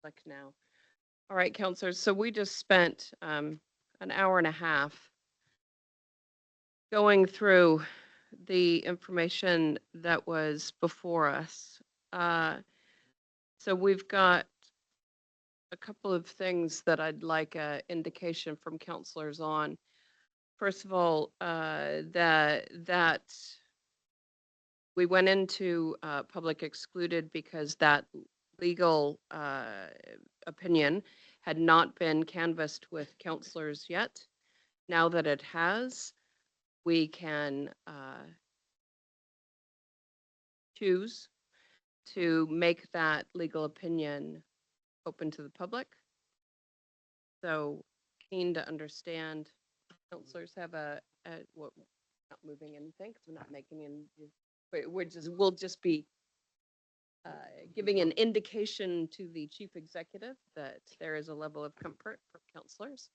Like now. All right, counselors. So we just spent an hour and a half going through the information that was before us. Uh, so we've got a couple of things that I'd like an indication from counselors on. First of all, that we went into public excluded because that legal opinion had not been canvassed with counselors yet. Now that it has, we can choose to make that legal opinion open to the public. So keen to understand. Counselors have what, not moving anything because we're not making any, but we'll just be giving an indication to the chief executive that there is a level of comfort for counselors.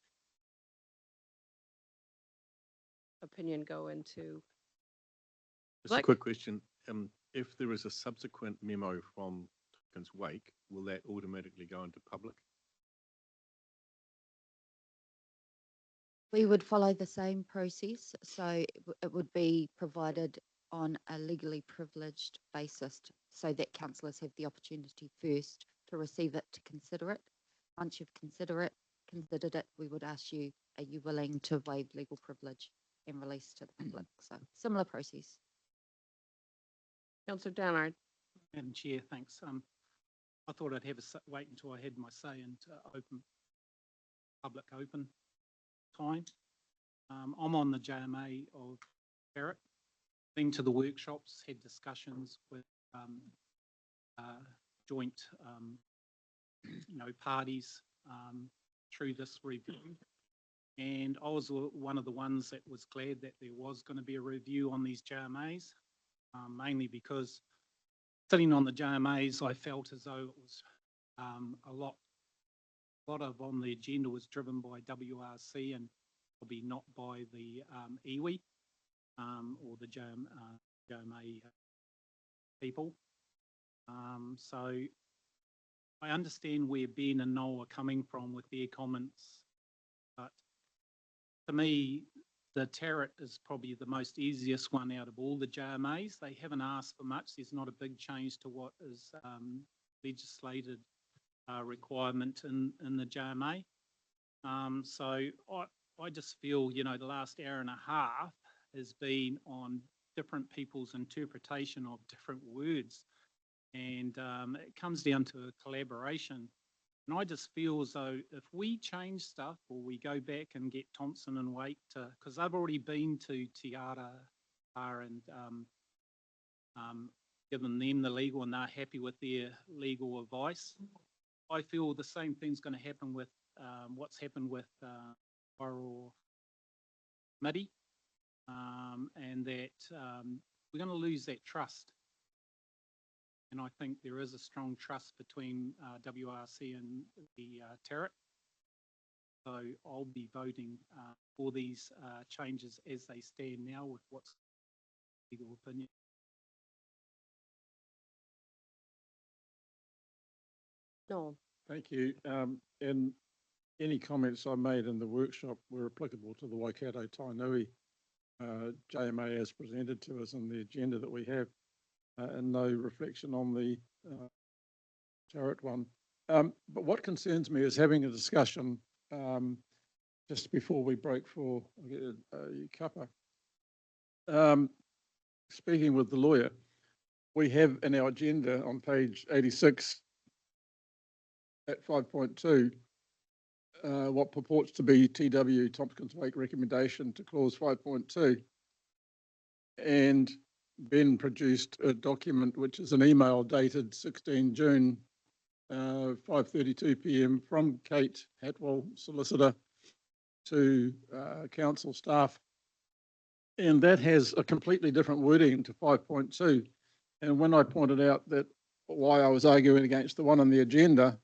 Opinion go into. Just a quick question. If there is a subsequent memo from Tomkins Wake, will that automatically go into public? We would follow the same process. So it would be provided on a legally privileged basis so that councillors have the opportunity first to receive it, to consider it. Once you've considered it, we would ask you, are you willing to waive legal privilege and release to the public? So similar process. Councillor Downard. Madam Chair, thanks. I thought I'd have wait until I had my say into public open time. I'm on the JMA of Tarrant, been to the workshops, had discussions with joint parties through this review, and I was one of the ones that was glad that there was going to be a review on these JMAs, mainly because sitting on the JMAs, I felt as though it was a lot of on the agenda was driven by WRC and probably not by the iwi or the JMA people. So I understand where Ben and Noel are coming from with their comments, but to me, the Tarrant is probably the most easiest one out of all the JMAs. They haven't asked for much. There's not a big change to what is legislated requirement in the JMA. So I just feel, the last hour and a half has been on different people's interpretation of different words. And it comes down to a collaboration. And I just feel as though if we change stuff or we go back and get Thompson and Wake to, because they've already been to Te Ara and given them the legal and they're happy with their legal advice. I feel the same thing's going to happen with what's happened with Wairoa Midi, and that we're going to lose that trust. And I think there is a strong trust between WRC and the Tarrant. So I'll be voting for these changes as they stand now with what's legal opinion. No. Thank you. And any comments I made in the workshop were applicable to the Waikato Tainui JMA as presented to us in the agenda that we have, and no reflection on the Tarrant one. But what concerns me is having a discussion just before we break for cuppa. Speaking with the lawyer, we have in our agenda on page 86 at 5.2 what purports to be TW Tompkins Wake recommendation to clause 5.2, and Ben produced a document which is an email dated 16 June 5:32 p.m. from Kate Hatwell, solicitor, to council staff, and that has a completely different wording to 5.2. And when I pointed out that why I was arguing against the one on the agenda,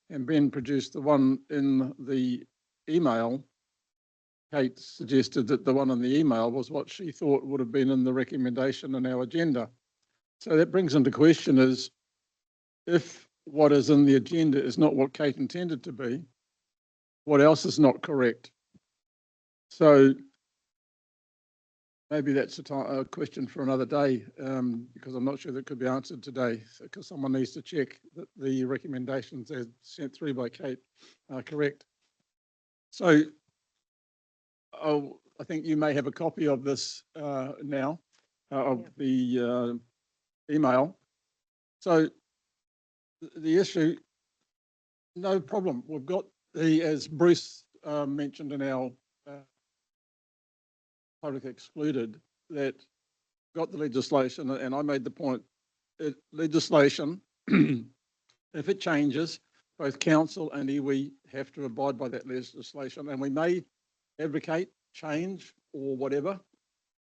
and Ben produced the one in the email, Kate suggested that the one on the email was what she thought would have been in the recommendation in our agenda. So that brings into question is, if what is in the agenda is not what Kate intended to be, what else is not correct? So maybe that's a question for another day, because I'm not sure that could be answered today, because someone needs to check that the recommendations as sent through by Kate are correct. So I think you may have a copy of this now, of the email. So the issue, no problem. We've got as Bruce mentioned in our public excluded, that got the legislation, and I made the point, legislation, if it changes, both council and iwi have to abide by that legislation, and we may advocate change or whatever.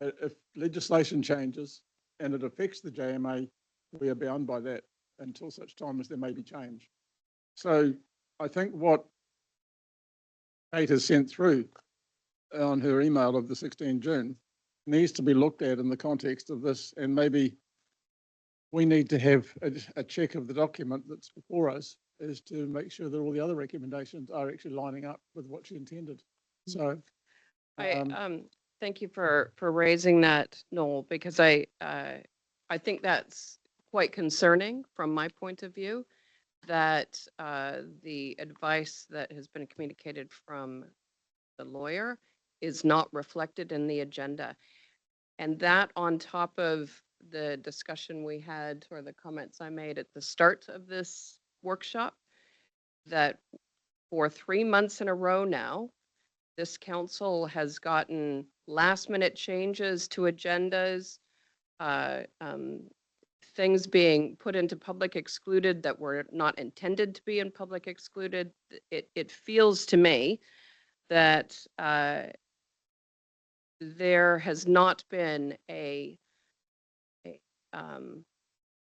If legislation changes and it affects the JMA, we are bound by that until such time as there may be change. So I think what Kate has sent through on her email of the 16th June needs to be looked at in the context of this, and maybe we need to have a check of the document that's before us is to make sure that all the other recommendations are actually lining up with what she intended. So thank you for raising that, Noel, because I think that's quite concerning from my point of view, that the advice that has been communicated from the lawyer is not reflected in the agenda. And that on top of the discussion we had, or the comments I made at the start of this workshop, that for 3 months in a row now, this council has gotten last minute changes to agendas, things being put into public excluded that were not intended to be in public excluded. It feels to me that there has not been a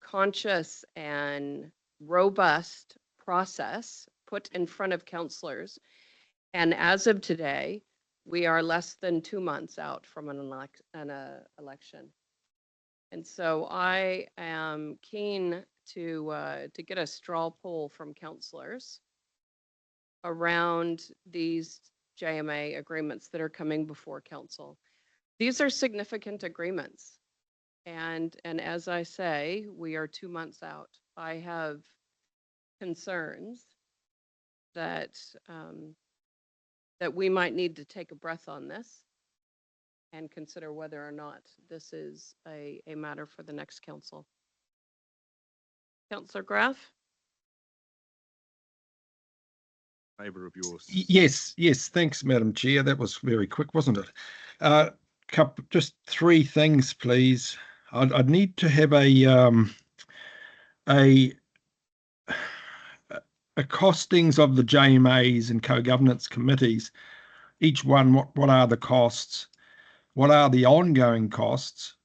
conscious and robust process put in front of councillors. And as of today, we are less than 2 months out from an election. And so I am keen to get a straw poll from councillors around these JMA agreements that are coming before council. These are significant agreements. And as I say, we are 2 months out. I have concerns that that we might need to take a breath on this and consider whether or not this is a matter for the next council. Councillor Graf? Neighbour of yours. Yes, thanks, Madam Chair. That was very quick, wasn't it? Just 3 things, please. I'd need to have a costings of the JMAs and co-governance committees. Each one, what are the costs? What are the ongoing costs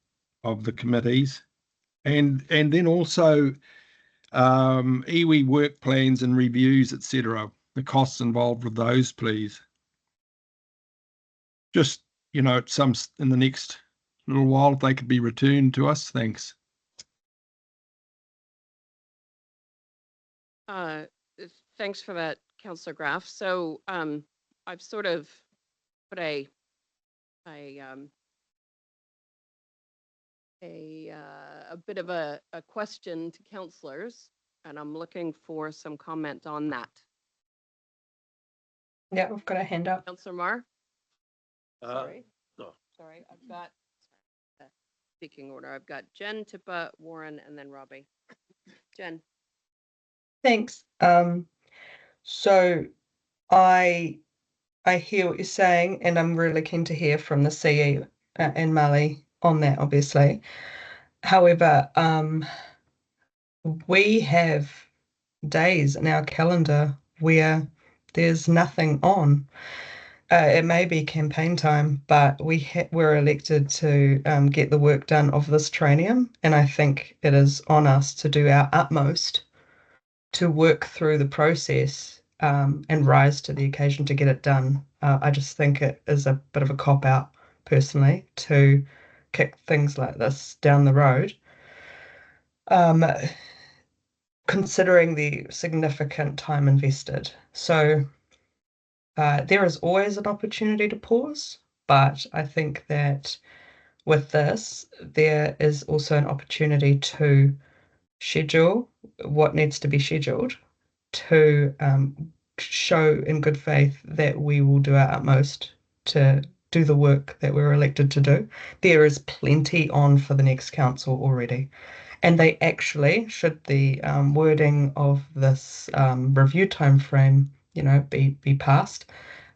of the committees? And then also iwi work plans and reviews, etc. The costs involved with those, please. Just, some in the next little while, if they could be returned to us. Thanks. Thanks for that, Councillor Graf. So I've sort of put a bit of a question to councillors, and I'm looking for some comment on that. Yeah, we've got a hand up. Councillor Marr? No. Sorry, I've got speaking order. I've got Jen, Tippa, Warren, and then Robbie. Jen. Thanks. So I hear what you're saying, and I'm really keen to hear from the CE and Mali on that, obviously. However, we have days in our calendar where there's nothing on. It may be campaign time, but we're elected to get the work done of this training, and I think it is on us to do our utmost to work through the process and rise to the occasion to get it done. I just think it is a bit of a cop-out, personally, to kick things like this down the road. considering the significant time invested. So there is always an opportunity to pause, but I think that with this, there is also an opportunity to schedule what needs to be scheduled to show in good faith that we will do our utmost to do the work that we're elected to do. There is plenty on for the next council already. And they actually, should the wording of this review time frame, be passed,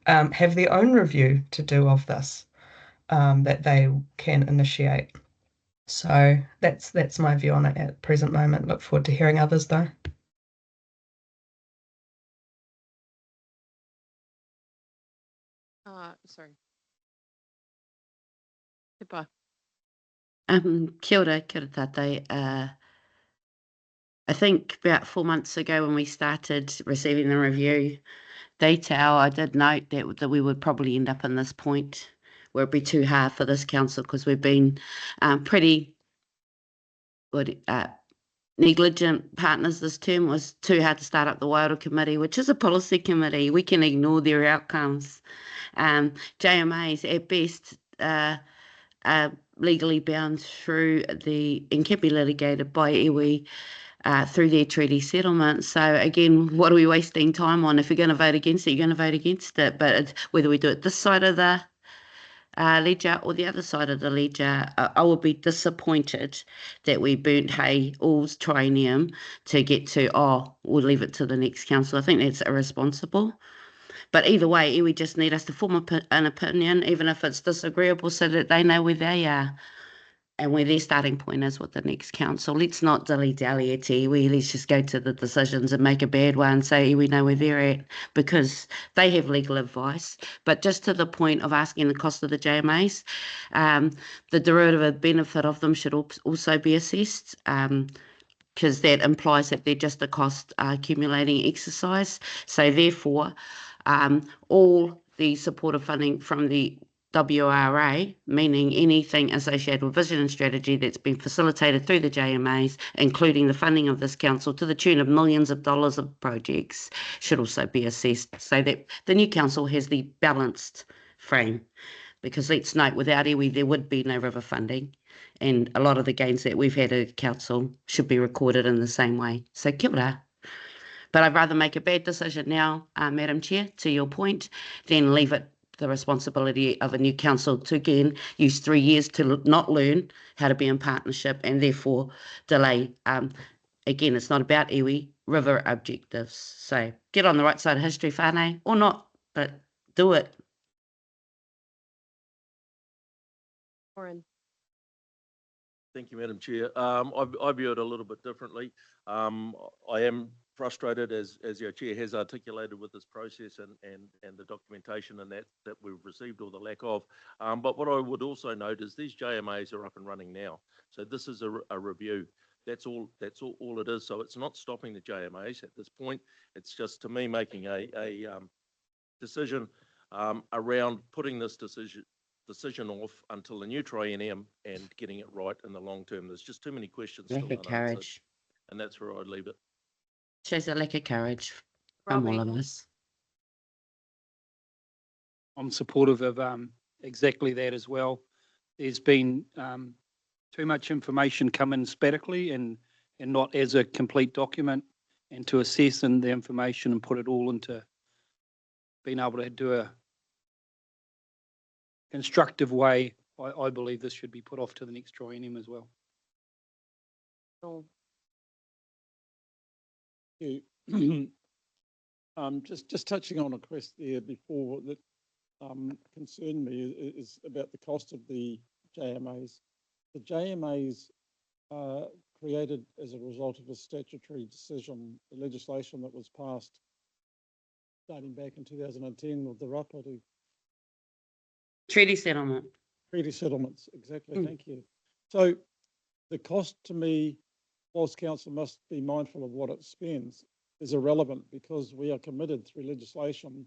have their own review to do of this that they can initiate. So that's my view on it at the present moment. Look forward to hearing others though. Sorry. Pippa. Kia ora tātou. I think about 4 months ago when we started receiving the review detail, I did note that we would probably end up in this point where it'd be too hard for this council because we've been pretty negligent partners. This term was too hard to start up the Waiora Committee, which is a policy committee. We can ignore their outcomes. JMAs at best are legally bound through and can be litigated by iwi through their treaty settlement. So again, what are we wasting time on? If you're going to vote against it, you're going to vote against it. But whether we do it this side of the ledger or the other side of the ledger, I will be disappointed that we burnt hay all triennium to get to, we'll leave it to the next council. I think that's irresponsible. But either way, iwi just need us to form an opinion, even if it's disagreeable, so that they know where they are and where their starting point is with the next council. Let's not dilly-dally at iwi. Let's just go to the decisions and make a bad one, so iwi know where they're at, because they have legal advice. But just to the point of asking the cost of the JMAs, the derivative benefit of them should also be assessed, because that implies that they're just a cost accumulating exercise. So therefore, all the supportive funding from the WRA, meaning anything associated with vision and strategy that's been facilitated through the JMAs, including the funding of this council to the tune of millions of dollars of projects, should also be assessed so that the new council has the balanced frame. Because let's note, without iwi, there would be no river funding, and a lot of the gains that we've had at council should be recorded in the same way. So kia ora. But I'd rather make a bad decision now, Madam Chair, to your point, than leave it the responsibility of a new council to again use 3 years to not learn how to be in partnership and therefore delay. Again, it's not about iwi, river objectives. So get on the right side of history, whānau, or not, but do it. Warren. Thank you, Madam Chair. I view it a little bit differently. I am frustrated, as your chair has articulated, with this process and the documentation and that we've received, or the lack of. But what I would also note is these JMAs are up and running now. So this is a review. That's all it is. So it's not stopping the JMAs at this point. It's just, to me, making a decision around putting this decision off until the new triennium and getting it right in the long term. There's just too many questions still Lack of unanswered, courage. and that's where I'd leave it. Shows a lack of courage from all of us. I'm supportive of exactly that as well. There's been too much information come in sporadically and not as a complete document, and to assess the information and put it all into being able to do a constructive way. I believe this should be put off to the next triennium as well. Oh, you. Just touching on a question there before that concerned me is about the cost of the JMAs. The JMAs are created as a result of a statutory decision, the legislation that was passed starting back in 2010 with the Rapari Treaty settlement. treaty settlements. Exactly, thank you. So the cost to me, whilst council must be mindful of what it spends, is irrelevant, because we are committed through legislation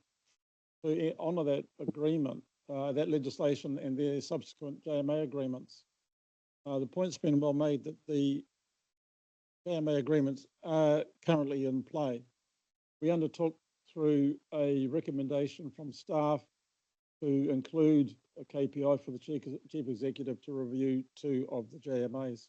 to honour that agreement, that legislation and their subsequent JMA agreements. The point's been well made that the JMA agreements are currently in play. We undertook through a recommendation from staff to include a KPI for the chief executive to review 2 of the JMAs.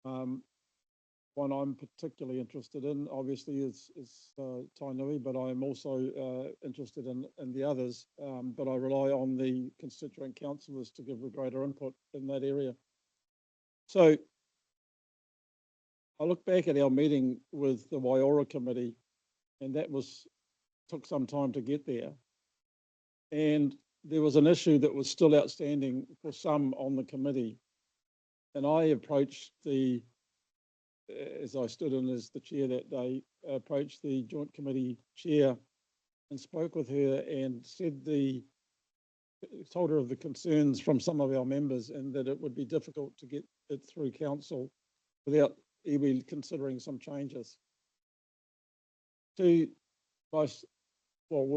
One I'm particularly interested in, obviously, is Tainui, but I'm also interested in the others. But I rely on the constituent councillors to give a greater input in that area. So I look back at our meeting with the Waiora Committee, and that took some time to get there. And there was an issue that was still outstanding for some on the committee. And I approached as I stood in as the chair that day, approached the joint committee chair and spoke with her and told her of the concerns from some of our members and that it would be difficult to get it through council without iwi considering some changes. With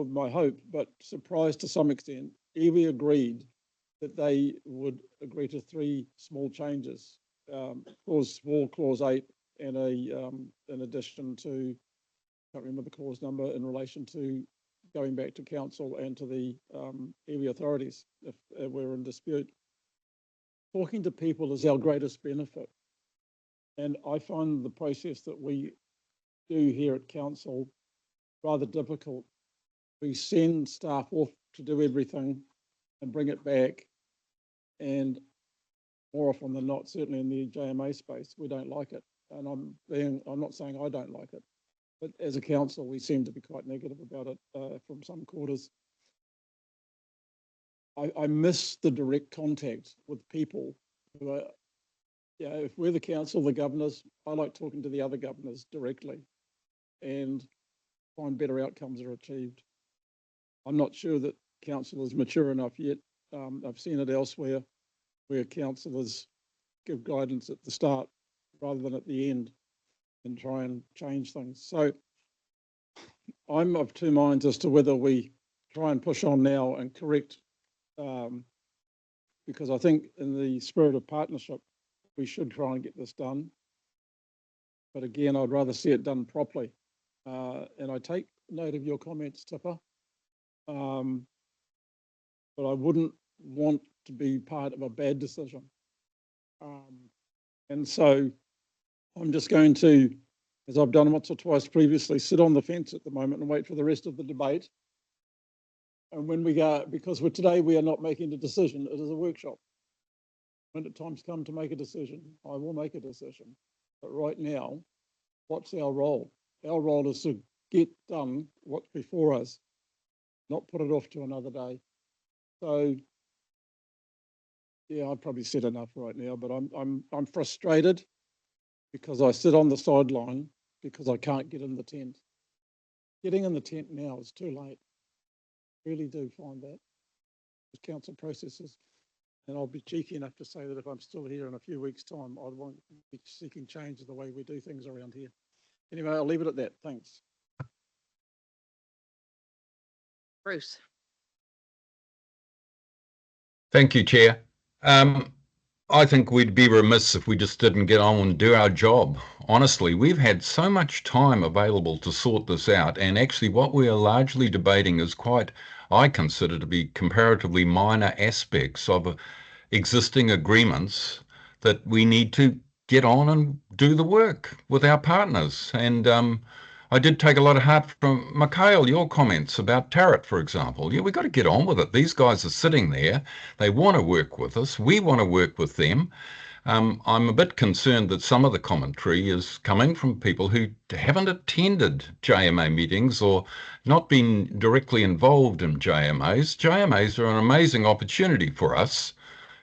my hope, but surprised to some extent, iwi agreed that they would agree to 3 small changes. Clause 8 and in addition to, can't remember the clause number, in relation to going back to council and to the iwi authorities if we're in dispute. Talking to people is our greatest benefit. And I find the process that we do here at council rather difficult. We send staff off to do everything and bring it back. And more often than not, certainly in the JMA space, we don't like it. And I'm not saying I don't like it, but as a council, we seem to be quite negative about it from some quarters. I miss the direct contact with people who are, if we're the council, the governors, I like talking to the other governors directly and find better outcomes are achieved. I'm not sure that council is mature enough yet. I've seen it elsewhere where councillors give guidance at the start rather than at the end and try and change things. So I'm of 2 minds as to whether we try and push on now and correct, because I think in the spirit of partnership, we should try and get this done. But again, I'd rather see it done properly. And I take note of your comments, Tipper. But I wouldn't want to be part of a bad decision. And so I'm just going to, as I've done once or twice previously, sit on the fence at the moment and wait for the rest of the debate. And when we go, because today we are not making a decision, it is a workshop. When the time's come to make a decision, I will make a decision. But right now, what's our role? Our role is to get done what's before us, not put it off to another day. So, yeah, I've probably said enough right now, but I'm frustrated because I sit on the sideline because I can't get in the tent. Getting in the tent now is too late. Really do find that. With council processes. And I'll be cheeky enough to say that if I'm still here in a few weeks' time, I won't be seeking change of the way we do things around here. Anyway, I'll leave it at that. Thanks. Bruce. Thank you, Chair. I think we'd be remiss if we just didn't get on and do our job. Honestly, we've had so much time available to sort this out, and actually what we are largely debating is quite, I consider to be comparatively minor aspects of existing agreements that we need to get on and do the work with our partners. And I did take a lot of heart from Mikhail, your comments about Tarrant, for example. Yeah, we've got to get on with it. These guys are sitting there. They want to work with us. We want to work with them. I'm a bit concerned that some of the commentary is coming from people who haven't attended JMA meetings or not been directly involved in JMAs. JMAs are an amazing opportunity for us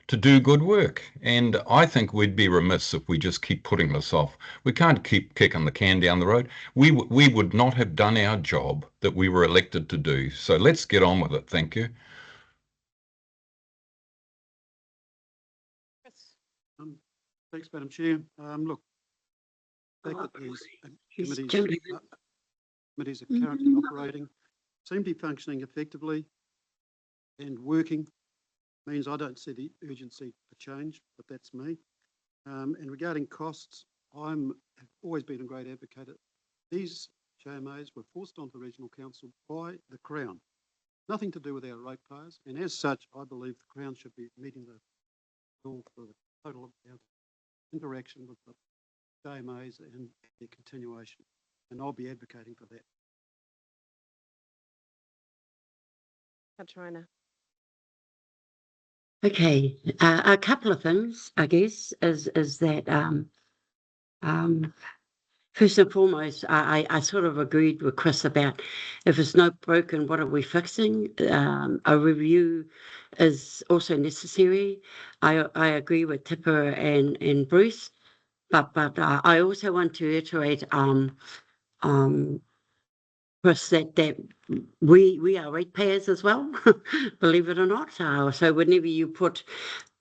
to do good work. And I think we'd be remiss if we just keep putting this off. We can't keep kicking the can down the road. We would not have done our job that we were elected to do. So let's get on with it. Thank you. Thanks, Madam Chair. Look, the fact that these committees are currently operating, seem to be functioning effectively and working, means I don't see the urgency for change, but that's me. And regarding costs, have always been a great advocate. These JMAs were forced onto the Regional Council by the Crown. Nothing to do with our ratepayers, and as such, I believe the Crown should be meeting the bill for the total of our interaction with the JMAs and their continuation, and I'll be advocating for that. Katrina. Okay, a couple of things, I guess, is that first and foremost, I sort of agreed with Chris about if it's not broken, what are we fixing? A review is also necessary. I agree with Tipper and Bruce, but I also want to reiterate Chris, that we are ratepayers as well, believe it or not. So whenever you put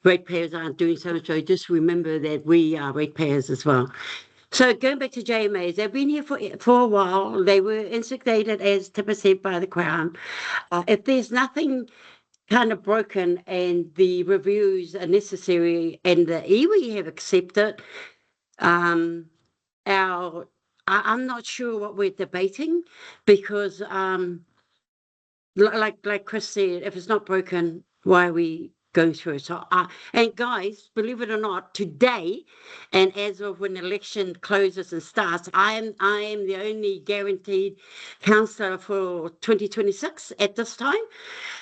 ratepayers aren't doing so, just remember that we are ratepayers as well. So going back to JMAs, they've been here for a while. They were instigated, as Tipper said, by the Crown. If there's nothing kind of broken and the reviews are necessary and the iwi have accepted, I'm not sure what we're debating because, like Chris said, if it's not broken, why are we going through it? So, and guys, believe it or not, today, and as of when election closes and starts, I am the only guaranteed councillor for 2026 at this time.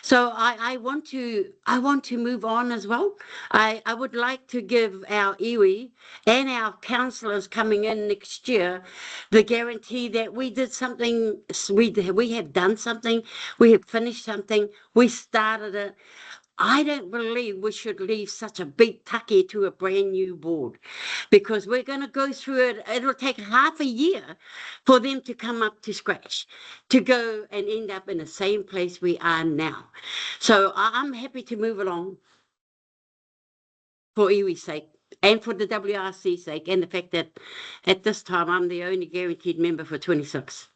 So I want to move on as well. I would like to give our iwi and our councillors coming in next year the guarantee that we did something, we have done something, we have finished something, we started it. I don't believe we should leave such a big take to a brand new board because we're going to go through it. It'll take half a year for them to come up to scratch, to go and end up in the same place we are now. So I'm happy to move along for iwi's sake and for the WRC's sake and the fact that at this time I'm the only guaranteed member for 26.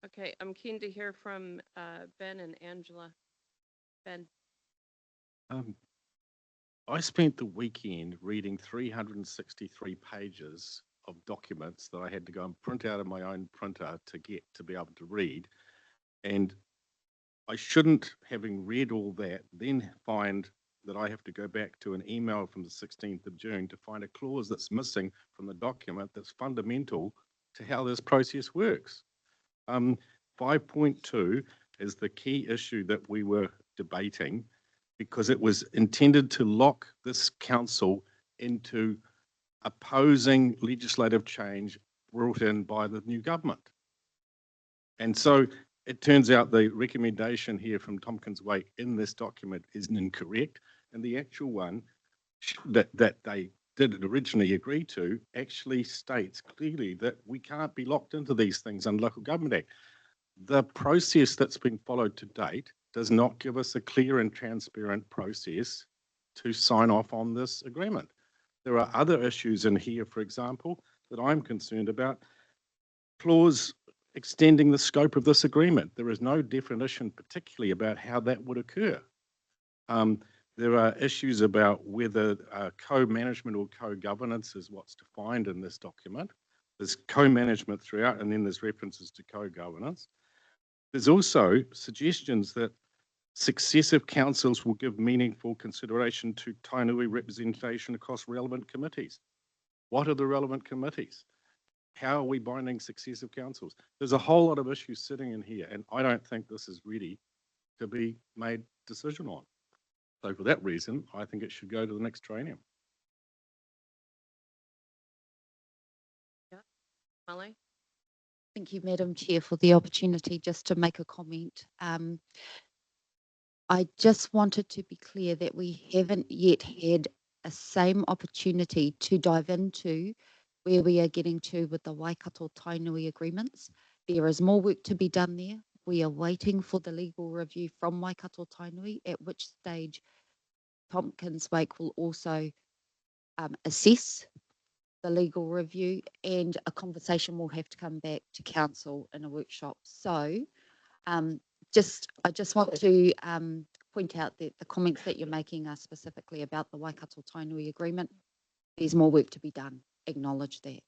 Okay, I'm keen to hear from Ben and Angela. Ben. I spent the weekend reading 363 pages of documents that I had to go and print out of my own printer to get to be able to read. And I shouldn't, having read all that, then find that I have to go back to an email from the 16th of June to find a clause that's missing from the document that's fundamental to how this process works. 5.2 is the key issue that we were debating because it was intended to lock this council into opposing legislative change brought in by the new government. And so it turns out the recommendation here from Tompkins Wake in this document is incorrect, and the actual one that they did originally agree to actually states clearly that we can't be locked into these things under Local Government Act. The process that's been followed to date does not give us a clear and transparent process to sign off on this agreement. There are other issues in here, for example, that I'm concerned about. Clause extending the scope of this agreement. There is no definition particularly about how that would occur. There are issues about whether co-management or co-governance is what's defined in this document. There's co-management throughout, and then there's references to co-governance. There's also suggestions that successive councils will give meaningful consideration to Tainui representation across relevant committees. What are the relevant committees? How are we binding successive councils? There's a whole lot of issues sitting in here, and I don't think this is ready to be made decision on. So for that reason, I think it should go to the next triennium. Yeah, Molly? Thank you, Madam Chair, for the opportunity just to make a comment. I just wanted to be clear that we haven't yet had a same opportunity to dive into where we are getting to with the Waikato Tainui agreements. There is more work to be done there. We are waiting for the legal review from Waikato Tainui, at which stage Tompkins Wake will also assess the legal review, and a conversation will have to come back to council in a workshop. So I just want to point out that the comments that you're making are specifically about the Waikato Tainui agreement. there's more work to be done. Acknowledge that.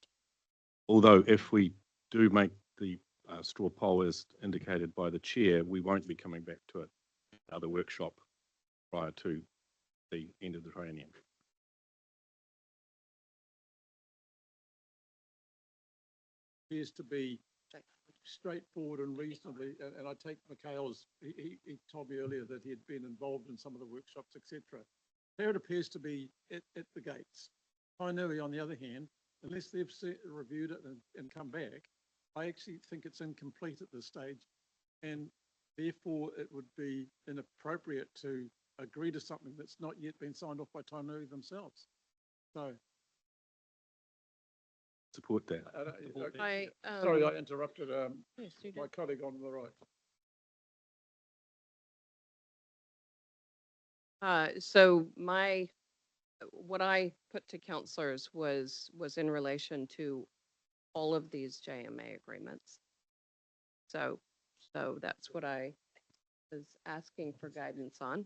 Although if we do make the straw poll as indicated by the chair, we won't be coming back to it, another workshop prior to the end of the triennium. Appears to be straightforward and reasonably, and I take Mikhail's, he told me earlier that he had been involved in some of the workshops, etc. There it appears to be at the gates. Tainui, on the other hand, unless they've reviewed it and come back, I actually think it's incomplete at this stage, and therefore it would be inappropriate to agree to something that's not yet been signed off by Tainui themselves. So. Support that. Sorry, I interrupted Yes, you my did. colleague on the right. So what I put to councillors was in relation to all of these JMA agreements. So that's what I was asking for guidance on.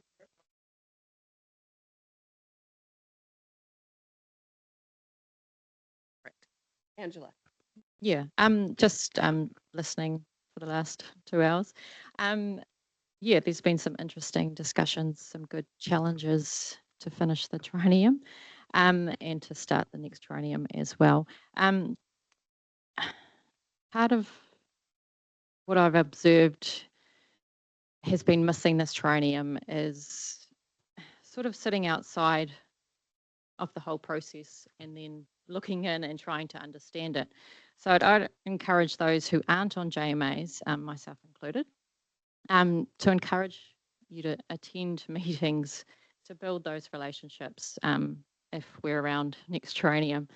Right. Angela. Yeah, just listening for the last 2 hours. Yeah, there's been some interesting discussions, some good challenges to finish the triennium, and to start the next triennium as well. Part of what I've observed has been missing this triennium is sort of sitting outside of the whole process and then looking in and trying to understand it. So I'd encourage those who aren't on JMAs, myself included, to encourage you to attend meetings to build those relationships if we're around next triennium.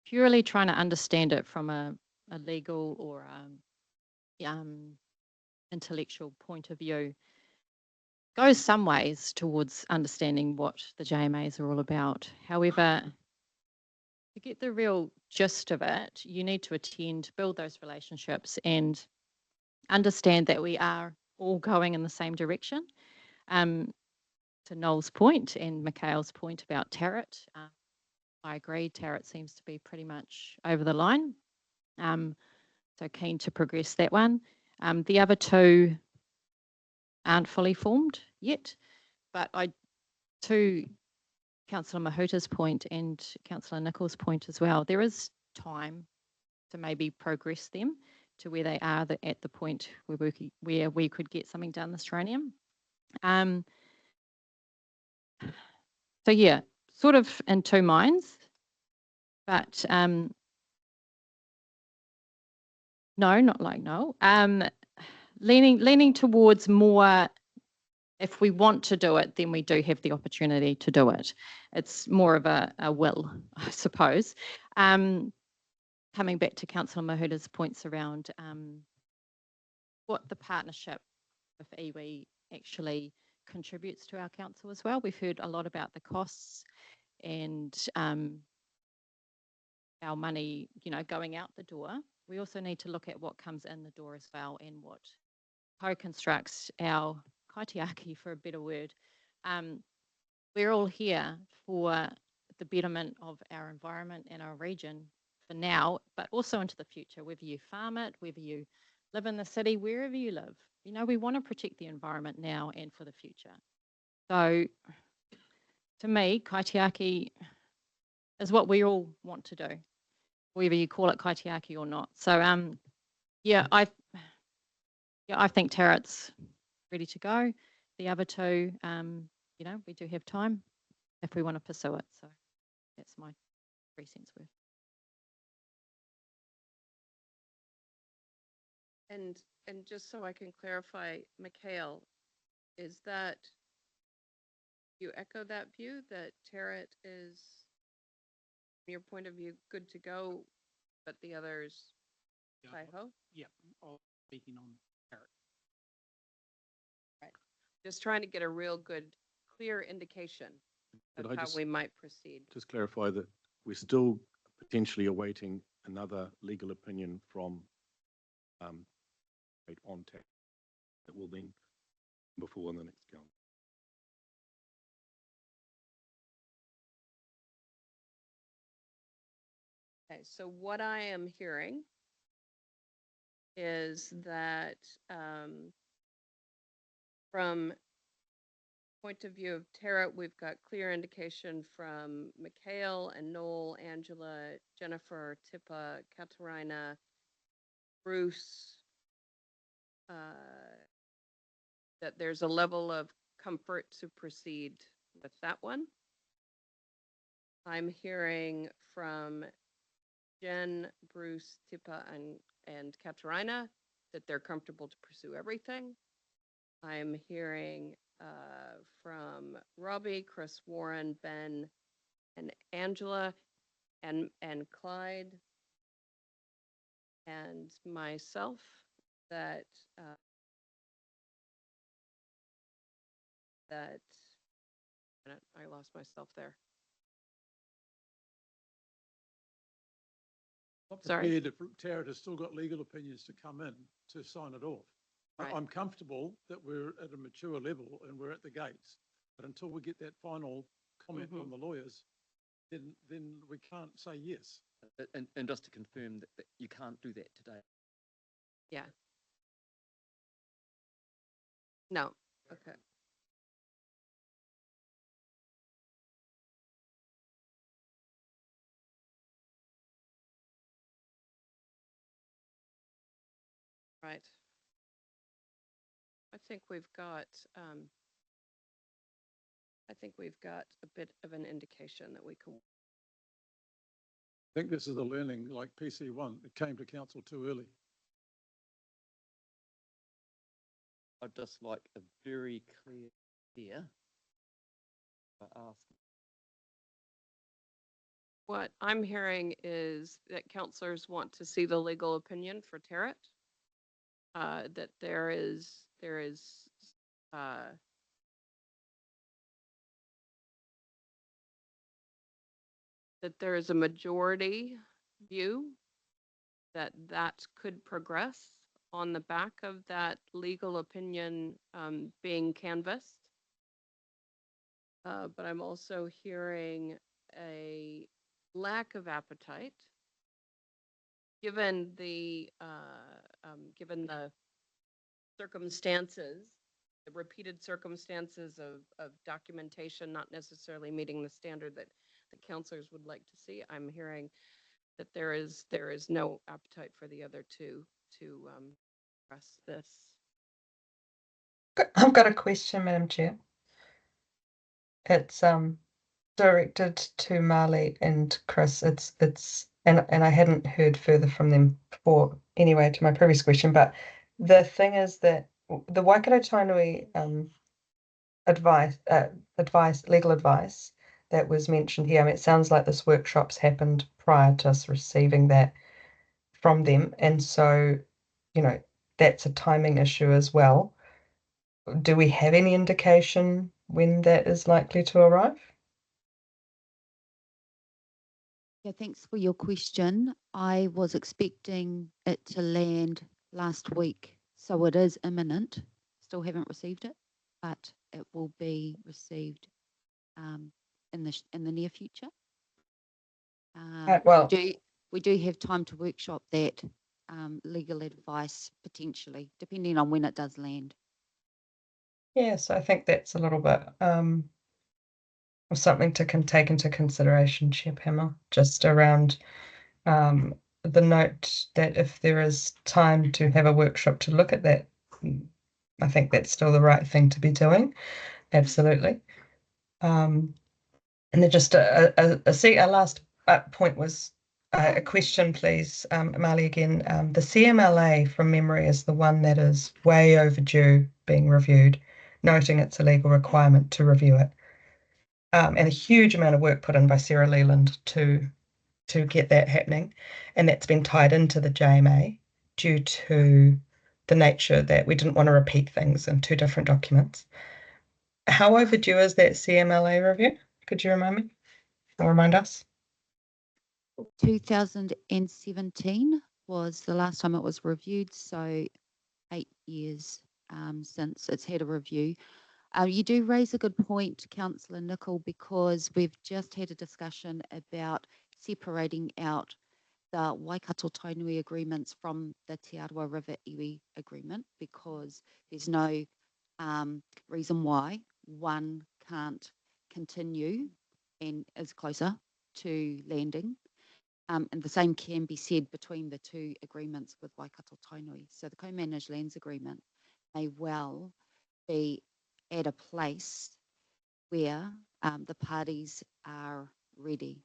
Purely trying to understand it from a legal or intellectual point of view goes some ways towards understanding what the JMAs are all about. However, to get the real gist of it, you need to attend, build those relationships, and understand that we are all going in the same direction. To Noel's point and Mikhail's point about Tarrant, I agree, Tarrant seems to be pretty much over the line. So keen to progress that one. The other two aren't fully formed yet, but to Councillor Mahuta's point and Councillor Nichols' point as well, there is time to maybe progress them to where they are at the point where we could get something done this triennium. So yeah, sort of in two minds, but no, not like no. Leaning towards more, if we want to do it, then we do have the opportunity to do it. It's more of a will, I suppose. Coming back to Councillor Mahuta's points around what the partnership with iwi actually contributes to our council as well. We've heard a lot about the costs and our money, going out the door. We also need to look at what comes in the door as well and what co-constructs our kaitiaki, for a better word. We're all here for the betterment of our environment and our region for now, but also into the future, whether you farm it, whether you live in the city, wherever you live. We want to protect the environment now and for the future. So to me, kaitiaki is what we all want to do, whether you call it kaitiaki or not. So I think Tarrant's ready to go. The other two, we do have time if we want to pursue it. So that's my 3 cents worth. And just so I can clarify, Mikhail, is that you echo that view that Tarrant is, from your point of view, good to go, but the others, hi-ho? Yeah, I'll speaking on Tarrant. Right. Just trying to get a real good, clear indication of how we might proceed. Just clarify that we're still potentially awaiting another legal opinion from ONTAC that will then before the next calendar. Okay, so what I am hearing is that from point of view of Tara, we've got clear indication from Mikhail and Noel, Angela, Jennifer, Tippa, Katarina, Bruce, that there's a level of comfort to proceed with that one. I'm hearing from Jen, Bruce, Tippa, and Katarina that they're comfortable to pursue everything. I'm hearing from Robbie, Chris Warren, Ben, and Angela, and Clyde, and myself that I lost myself there. Not Sorry. prepared if Tara has still got legal opinions to come in to sign it off. Right. I'm comfortable that we're at a mature level and we're at the gates, but until we get that final comment from the lawyers, then we can't say yes. And just to confirm that you can't do that today. Yeah. No. Okay. Right. I think we've got a bit of an indication that we can. I think this is a learning like PC1. It came to council too early. I'd just like a very clear here. What I'm hearing is that councillors want to see the legal opinion for Tarrant. That there is a majority view that could progress on the back of that legal opinion being canvassed. But I'm also hearing a lack of appetite given the circumstances, the repeated circumstances of documentation not necessarily meeting the standard that the councillors would like to see. I'm hearing that there is no appetite for the other two to press this. I've got a question, Madam Chair. It's directed to Marley and Chris. And I hadn't heard further from them before anyway to my previous question, but the thing is that the Waikato Tainui legal advice that was mentioned here, I mean, it sounds like this workshop's happened prior to us receiving that from them. And so, you know, that's a timing issue as well. Do we have any indication when that is likely to arrive? Yeah, thanks for your question. I was expecting it to land last week, so it is imminent. Still haven't received it, but it will be received in the near future. Well, we do have time to workshop that legal advice potentially, depending on when it does land. yes, I think that's a little bit of something to take into consideration, Chair Pamela, just around the note that if there is time to have a workshop to look at that, I think that's still the right thing to be doing. Absolutely. And then just a last point was a question, please, Marley, again. The CMLA from memory is the one that is way overdue being reviewed, noting it's a legal requirement to review it. And a huge amount of work put in by Sarah Leland to get that happening. And that's been tied into the JMA due to the nature that we didn't want to repeat things in two different documents. How overdue is that CMLA review? Could you remind me or remind us? 2017 was the last time it was reviewed, so 8 years since it's had a review. You do raise a good point, Councillor Nicol, because we've just had a discussion about separating out the Waikato Tainui agreements from the Te Arawa River iwi agreement, because there's no reason why one can't continue and is closer to landing. And the same can be said between the two agreements with Waikato Tainui. So the co-managed lands agreement may well be at a place where the parties are ready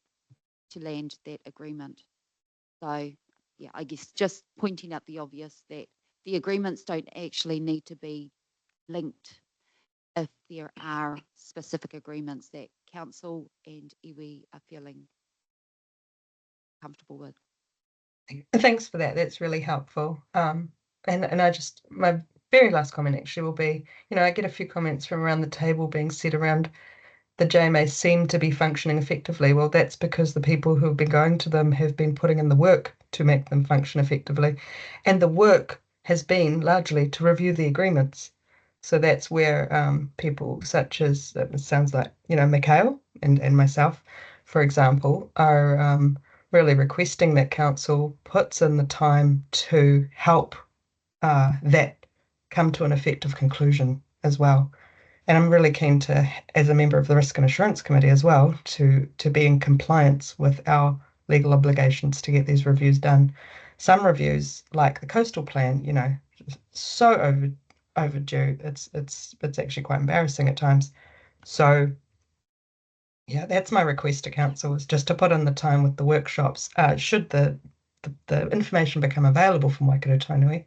to land that agreement. So, yeah, I guess just pointing out the obvious that the agreements don't actually need to be linked if there are specific agreements that council and iwi are feeling comfortable with. Thanks for that. That's really helpful. And I just, my very last comment actually will be, I get a few comments from around the table being said around the JMA seem to be functioning effectively. Well, that's because the people who have been going to them have been putting in the work to make them function effectively. And the work has been largely to review the agreements. So that's where people such as, it sounds like, Mikhail and myself, for example, are really requesting that council puts in the time to help that come to an effective conclusion as well. And I'm really keen to, as a member of the Risk and Assurance Committee as well, to be in compliance with our legal obligations to get these reviews done. Some reviews, like the coastal plan, so overdue. It's actually quite embarrassing at times. So yeah, that's my request to council, is just to put in the time with the workshops. Should the information become available from Waikato Tainui,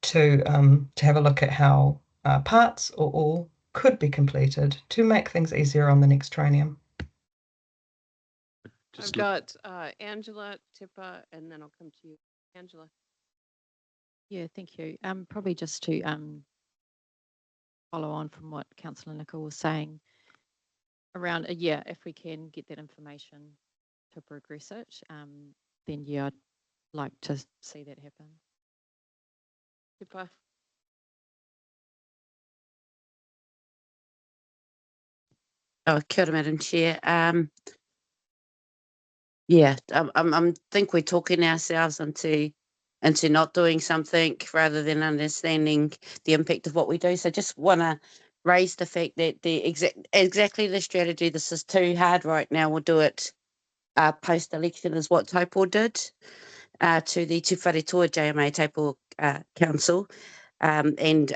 to have a look at how parts or all could be completed to make things easier on the next trinium. I've got Angela, Tipa, and then I'll come to you. Angela. Yeah, thank you. Probably just to follow on from what Councillor Nicol was saying around, yeah, if we can get that information to progress it, then yeah, I'd like to see that happen. Tipa. Oh, kia ora, Madam Chair. Yeah, I think we're talking ourselves into not doing something rather than understanding the impact of what we do. So just want to raise the fact that exactly the strategy, this is too hard right now, we'll do it post-election, is what Taupo did to the Te Wharetoa JMA Taupo Council. And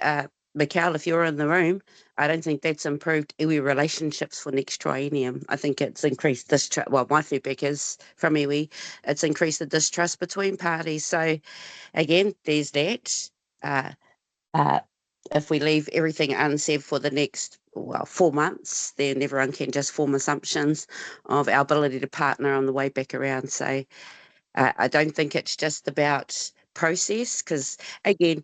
Mikhail, if you're in the room, I don't think that's improved iwi relationships for next triennium. I think it's increased distrust. Well, my feedback is from iwi, it's increased the distrust between parties. So again, there's that. If we leave everything unsaid for the next 4 months, then everyone can just form assumptions of our ability to partner on the way back around. So I don't think it's just about process, because again,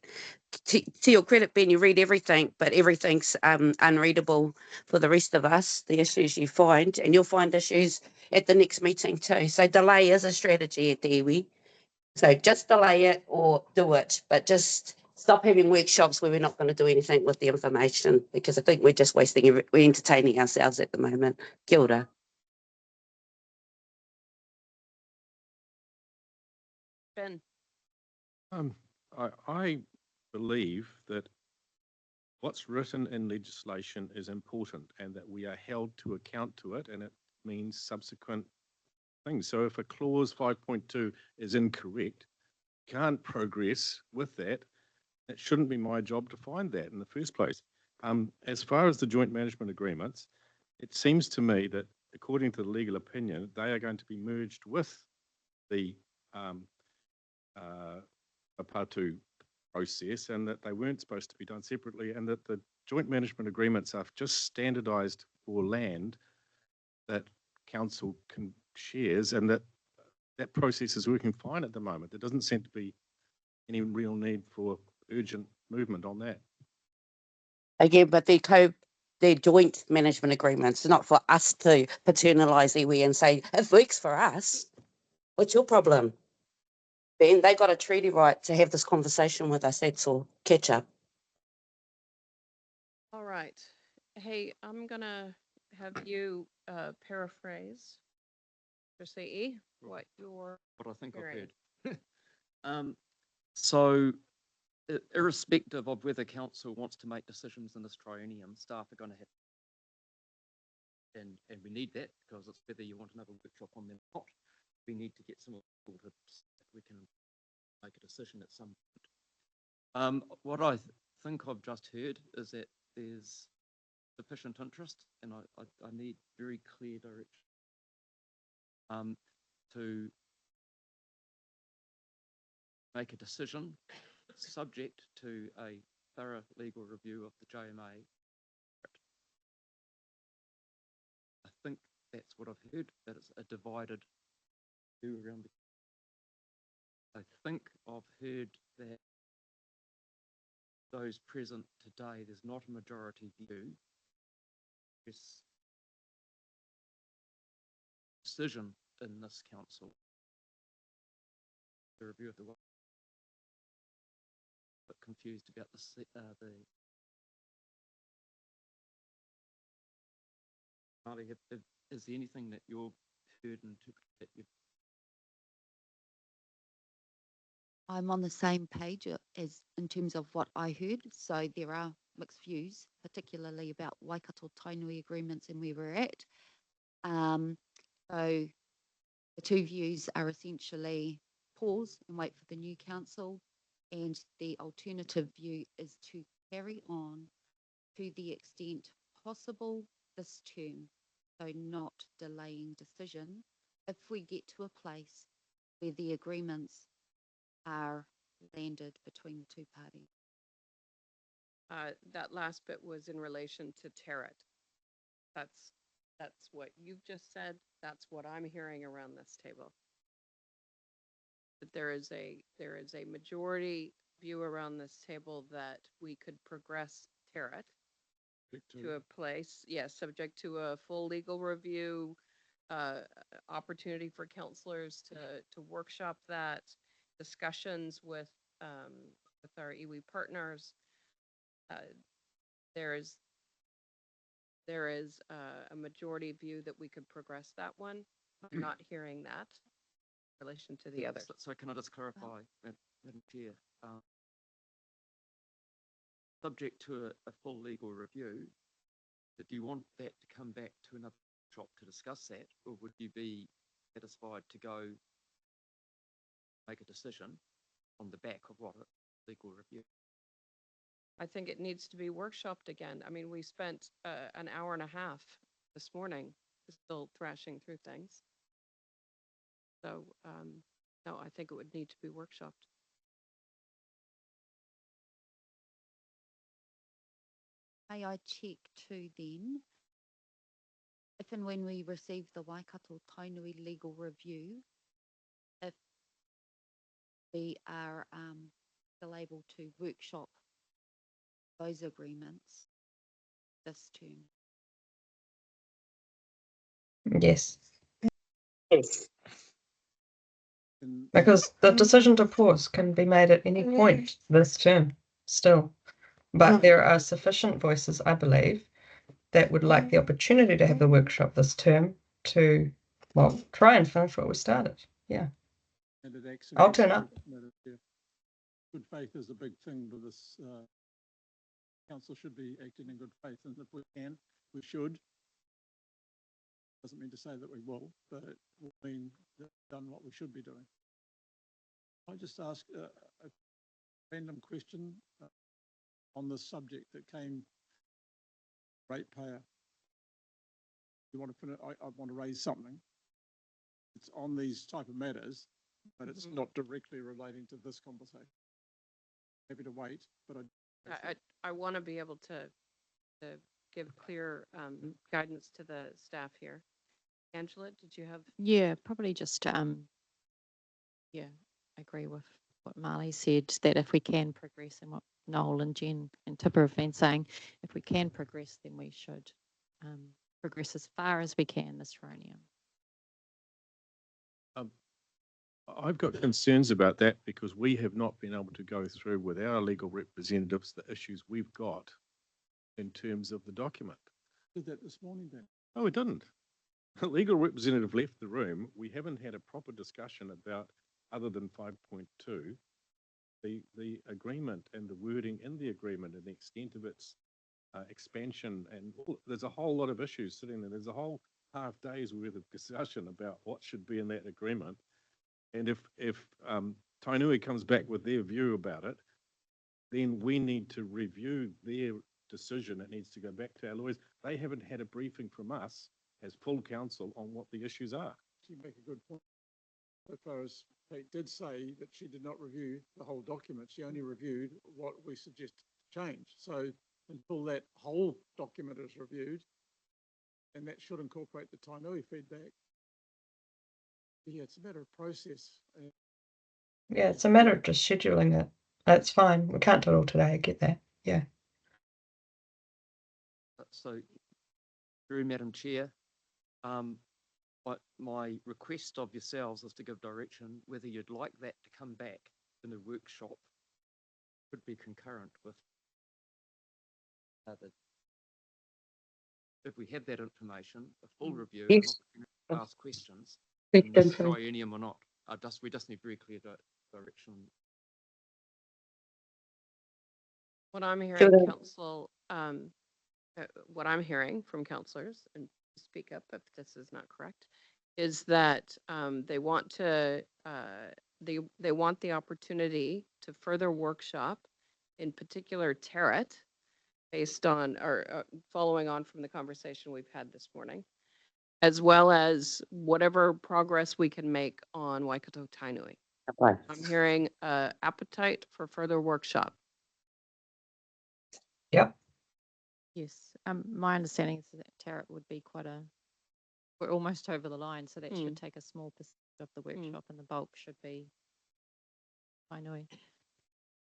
to your credit, Ben, you read everything, but everything's unreadable for the rest of us, the issues you find, and you'll find issues at the next meeting too. So delay is a strategy at the iwi. So just delay it or do it, but just stop having workshops where we're not going to do anything with the information, because I think we're just we're entertaining ourselves at the moment. Kia ora. Ben. I believe that what's written in legislation is important and that we are held to account to it, and it means subsequent things. So if a clause 5.2 is incorrect, can't progress with that, it shouldn't be my job to find that in the first place. As far as the joint management agreements, it seems to me that according to the legal opinion, they are going to be merged with the Apatu process, and that they weren't supposed to be done separately, and that the joint management agreements are just standardized for land that council can shares, and that process is working fine at the moment. There doesn't seem to be any real need for urgent movement on that. Again, but they're joint management agreements, not for us to paternalise iwi and say, it works for us. What's your problem? Ben, they got a treaty right to have this conversation with us, that's all. Catch up. All right. Hey, I'm going to have you paraphrase your CE. what your what I think I've Marion. heard. So irrespective of whether council wants to make decisions in this triennium, staff are going to have, and we need that because it's whether you want another workshop on them or not. We need to get some people to, we can make a decision at some point. What I think I've just heard is that there's sufficient interest, and I need very clear direction to make a decision subject to a thorough legal review of the JMA. I think that's what I've heard, that it's a divided view around the. I think I've heard that those present today, there's not a majority view. Yes. Decision in this council. The review of the. But confused about the. Marty, is there anything that you've heard and that you've? I'm on the same page as in terms of what I heard. So there are mixed views, particularly about Waikato Tainui agreements and where we're at. So the two views are essentially pause and wait for the new council, and the alternative view is to carry on to the extent possible this term, so not delaying decision if we get to a place where the agreements are landed between the two parties. That last bit was in relation to Tarrant. That's what you've just said. That's what I'm hearing around this table. That there is a majority view around this table that we could progress Tarrant to a place, yes, subject to a full legal review, opportunity for counselors to workshop that, discussions with our iwi partners. There is a majority view that we could progress that one. I'm not hearing that in relation to the other. So can I just clarify, Madam Chair? Subject to a full legal review, do you want that to come back to another shop to discuss that, or would you be satisfied to go make a decision on the back of what a legal review? I think it needs to be workshopped again. I mean, we spent an hour and a half this morning still thrashing through things. So, no, I think it would need to be workshopped. May I check too then, if and when we receive the Waikato Tainui legal review, if we are still able to workshop those agreements this term? Yes, And because the decision to pause can be made at any point this term still. But there are sufficient voices, I believe, that would like the opportunity to have the workshop this term to, well, try and finish what we started. Yeah. and it actually I'll turn up. Good faith is a big thing with this. Council should be acting in good faith, and if we can, we should. Doesn't mean to say that we will, but it will mean that we've done what we should be doing. I just ask a random question on this subject that came. Ratepayer. You want to put it? I want to raise something. It's on these type of matters, but it's not directly relating to this conversation. Happy to wait, but I want to be able to give clear guidance to the staff here. Angela, did you have? Yeah, probably just, I agree with what Marley said, that if we can progress, and what Noel and Jen and Tipper have been saying, if we can progress, then we should progress as far as we can this triennium. I've got concerns about that because we have not been able to go through with our legal representatives the issues we've got in terms of the document. did that this morning then. Oh, we didn't. the legal representative left the room. We haven't had a proper discussion about, other than 5.2, the agreement and the wording in the agreement and the extent of its expansion. And there's a whole lot of issues sitting there. There's a whole half day's worth of discussion about what should be in that agreement. And if Tainui comes back with their view about it, then we need to review their decision. It needs to go back to our lawyers. They haven't had a briefing from us as full counsel on what the issues are. You make a good point. So far as Kate did say that she did not review the whole document, she only reviewed what we suggested to change. So until that whole document is reviewed, and that should incorporate the Tainui feedback. Yeah, it's a matter of process. Yeah, it's a matter of just scheduling it. That's fine. We can't do it all today. I get that. Yeah. So, through Madam Chair, my request of yourselves is to give direction whether you'd like that to come back in the workshop. Could be concurrent with if we have that information, a full review, and Yes. ask questions, Question, sorry. triennium or not. We just need very clear direction. What I'm hearing, Sure. council, what I'm hearing from councillors, and speak up if this is not correct, is that they want to, they want the opportunity to further workshop, in particular Tarrant, based on, or following on from the conversation we've had this morning, as well as whatever progress we can make on Waikato Tainui. Okay. I'm hearing appetite for further workshop. Yep. Yes, my understanding is that Tarrant would be we're almost over the line, so that should take a small percentage of the workshop, and the bulk should be Tainui.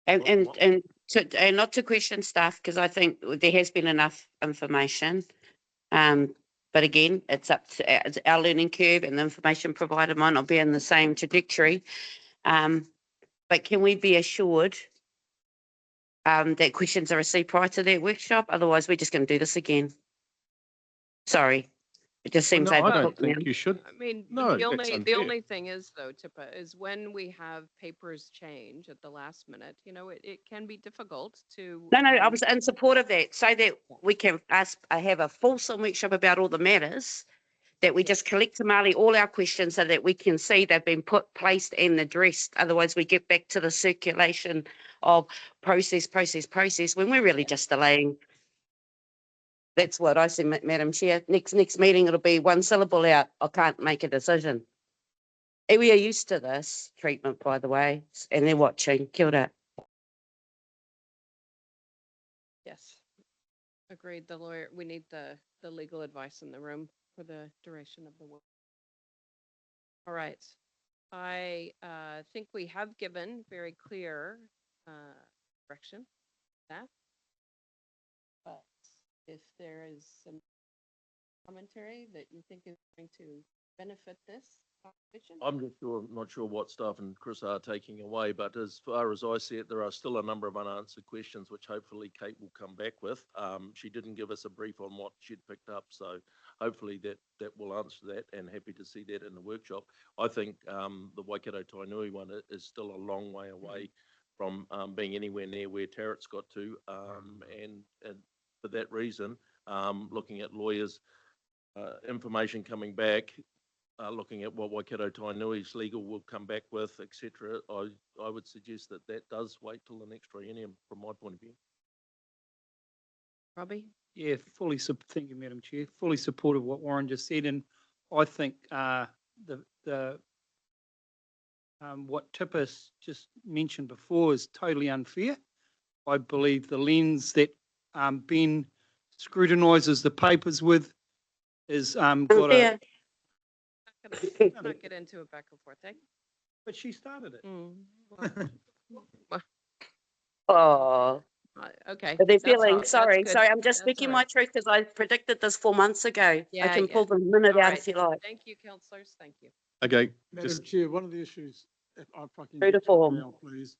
And not to question staff, because I think there has been enough information. But again, it's it's our learning curve, and the information provided might not be in the same trajectory. But can we be assured that questions are received prior to that workshop? Otherwise, we're just going to do this again. Sorry, it just seems No, I overcooked don't think now. you should. I mean, No, the that's only unfair. thing is though, Tippa, is when we have papers change at the last minute, it can be difficult to. No, I was in support of that, so that we can have a fulsome workshop about all the matters, that we just collect Tamale all our questions so that we can see they've been placed and addressed. Otherwise, we get back to the circulation of process, when we're really just delaying. That's what I see, Madam Chair. Next meeting, it'll be one syllable out. I can't make a decision. We are used to this treatment, by the way, and they're watching. Kia ora. Yes, agreed. We need the legal advice in the room for the duration of the work. All right. I think we have given very clear direction that, but if there is some commentary that you think is going to benefit this conversation. I'm not sure what staff and Chris are taking away, but as far as I see it, there are still a number of unanswered questions, which hopefully Kate will come back with. She didn't give us a brief on what she'd picked up, so hopefully that will answer that, and happy to see that in the workshop. I think the Waikato Tainui one is still a long way away from being anywhere near where Tarrant's got to, and for that reason, looking at lawyers' information coming back, looking at what Waikato Tainui's legal will come back with, etc., I would suggest that does wait till the next triennium from my point of view. Robbie? Yeah, thank you, Madam Chair. Fully supportive of what Warren just said, and I think what Tippa's just mentioned before is totally unfair. I believe the lens that Ben scrutinises the papers with is got a. Let's not get into it back and forth, eh? But she started it. Oh. Okay. But they're that's feeling, that's sorry, good. I'm just That's speaking all my right. truth because I predicted this 4 months ago. Yeah, I can yeah. pull the minute All out right. if you like. Thank you, councillors. Thank you. Okay, Madam just Chair, one of the issues, if I can True to get to form. it now, please,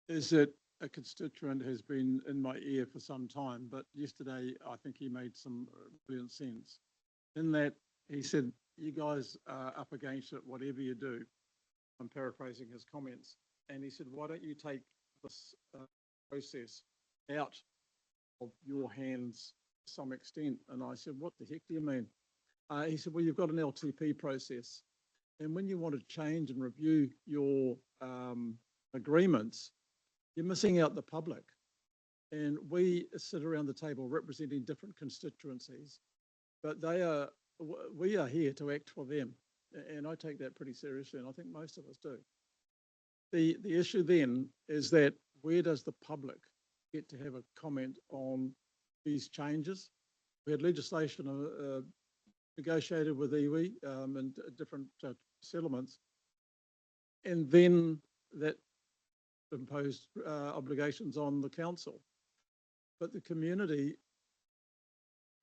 is that a constituent has been in my ear for some time, but yesterday I think he made some brilliant sense. In that he said, you guys are up against it, whatever you do. I'm paraphrasing his comments. And he said, why don't you take this process out of your hands to some extent? And I said, what the heck do you mean? He said, well, you've got an LTP process. And when you want to change and review your agreements, you're missing out the public. And we sit around the table representing different constituencies, but we are here to act for them. And I take that pretty seriously, and I think most of us do. The issue then is that where does the public get to have a comment on these changes? We had legislation negotiated with iwi and different settlements, and then that imposed obligations on the council. But the community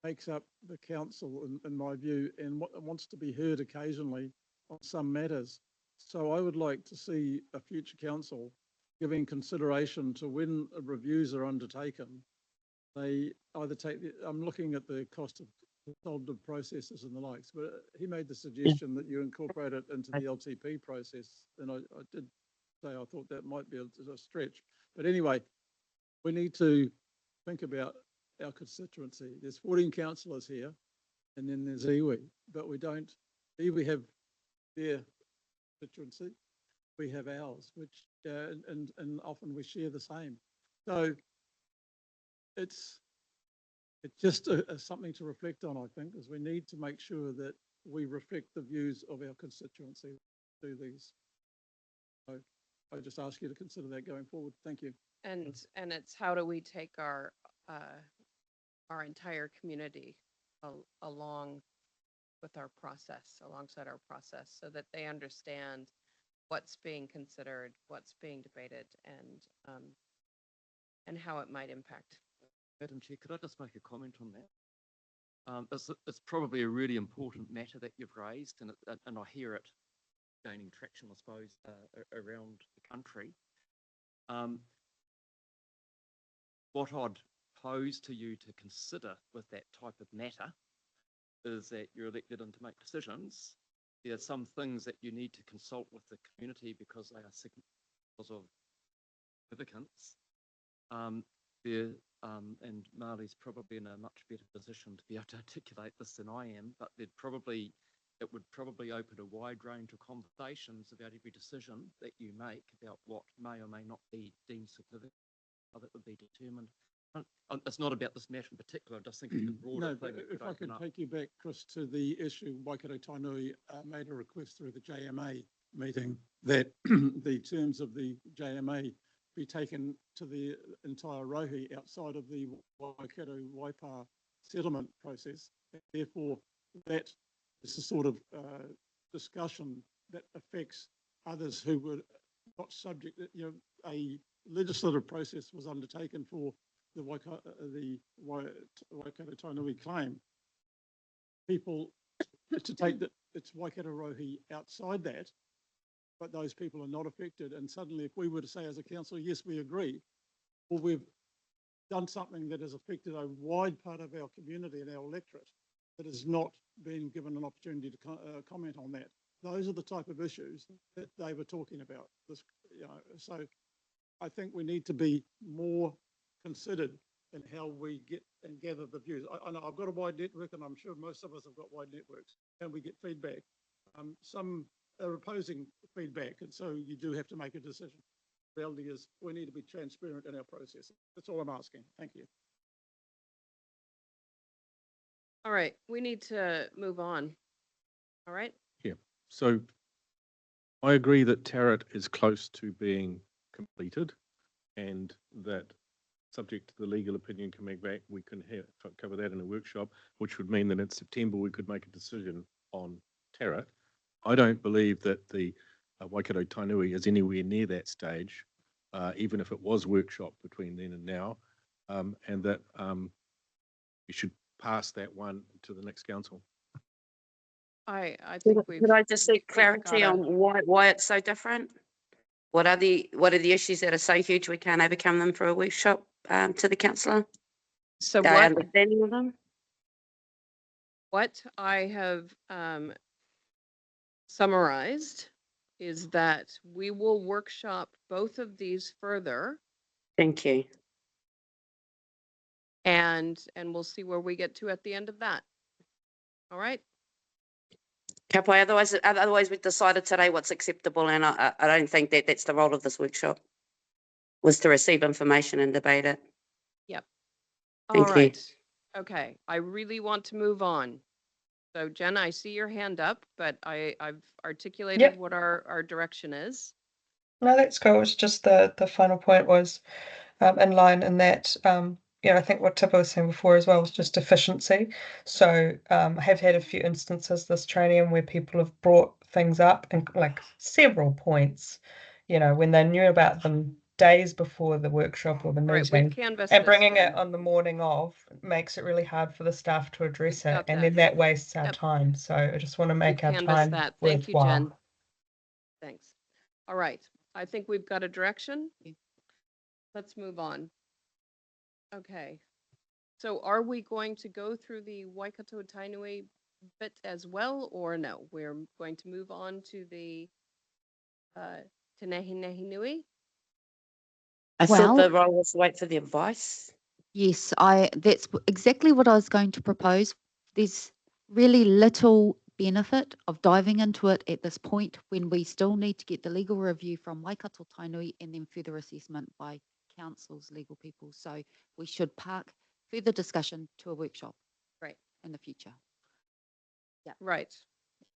makes up the council, in my view, and wants to be heard occasionally on some matters. So I would like to see a future council giving consideration to when reviews are undertaken. They either take, I'm looking at the cost of consultative processes and the likes, but he made the suggestion that you incorporate it into the LTP process. And I did say I thought that might be a stretch. But anyway, we need to think about our constituency. There's 14 councillors here, and then there's iwi, but we don't. Iwi have their constituency, we have ours, which and often we share the same. So it's just something to reflect on, I think, is we need to make sure that we reflect the views of our constituency through these. So I just ask you to consider that going forward. Thank you. And it's how do we take our entire community along with our process, alongside our process, so that they understand what's being considered, what's being debated, and how it might impact. Madam Chair, could I just make a comment on that? It's probably a really important matter that you've raised, and I hear it gaining traction, I suppose, around the country. What I'd pose to you to consider with that type of matter is that you're elected in to make decisions. There are some things that you need to consult with the community because they are because of significance. And Marley's probably in a much better position to be able to articulate this than I am, but it would probably open a wide range of conversations about every decision that you make about what may or may not be deemed significant, how that would be determined. It's not about this matter in particular, I just think it's a broader thing. If I could take you back, Chris, to the issue, Waikato Tainui made a request through the JMA meeting that the terms of the JMA be taken to the entire rohe outside of the Waikato Waipa settlement process. Therefore, that is the sort of discussion that affects others who were not subject. A legislative process was undertaken for the Waikato Tainui claim. People to take it's Waikato rohe outside that, but those people are not affected. And suddenly, if we were to say as a council, yes, we agree, well, we've done something that has affected a wide part of our community and our electorate that has not been given an opportunity to comment on that. Those are the type of issues that they were talking about. So I think we need to be more considered in how we get and gather the views. I know I've got a wide network, and I'm sure most of us have got wide networks, and we get feedback. Some are opposing feedback, and so you do have to make a decision. The reality is we need to be transparent in our process. That's all I'm asking. Thank you. All right, we need to move on. All right? Yeah. So I agree that Tarrant is close to being completed, and that subject to the legal opinion coming back, we can cover that in a workshop, which would mean that in September we could make a decision on Tarrant. I don't believe that the Waikato Tainui is anywhere near that stage, even if it was workshop between then and now, and that we should pass that one to the next council. I think we've. Could I just seek we've clarity gotta- on why it's so different? What are the issues that are so huge we can't overcome them for a workshop to the councillor? So Our what, understanding of them? what I have summarized is that we will workshop both of these further Thank you. and we'll see where we get to at the end of that. All right? Ka pai, otherwise we've decided today what's acceptable, and I don't think that that's the role of this workshop, was to receive information and debate it. Yep. Thank All you. right. Okay. I really want to move on. So Jen, I see your hand up, but I've articulated Yep. what our direction is. No, that's cool. It's just the final point was in line in that, I think what Tipper was saying before as well was just efficiency. So I have had a few instances this training where people have brought things up and like several points, when they knew about them days before the workshop or the All right, we've meeting. canvassed And this, bringing it Jen. on the morning of makes it really hard for the staff to address We've it, got and then that. that wastes our Yep. time. So I just want to We've make our canvassed time that. Thank you, worthwhile. Jen. Thanks. All right. I think we've got a direction. Let's move on. Okay. So are we going to go through the Waikato Tainui bit as well, or no? We're going to move on to the Te Nehi Nehi Nui? I thought the Well- role was to wait for the advice. Yes, that's exactly what I was going to propose. There's really little benefit of diving into it at this point when we still need to get the legal review from Waikato Tainui and then further assessment by council's legal people. So we should park further discussion to a workshop. Right. In the future. Right.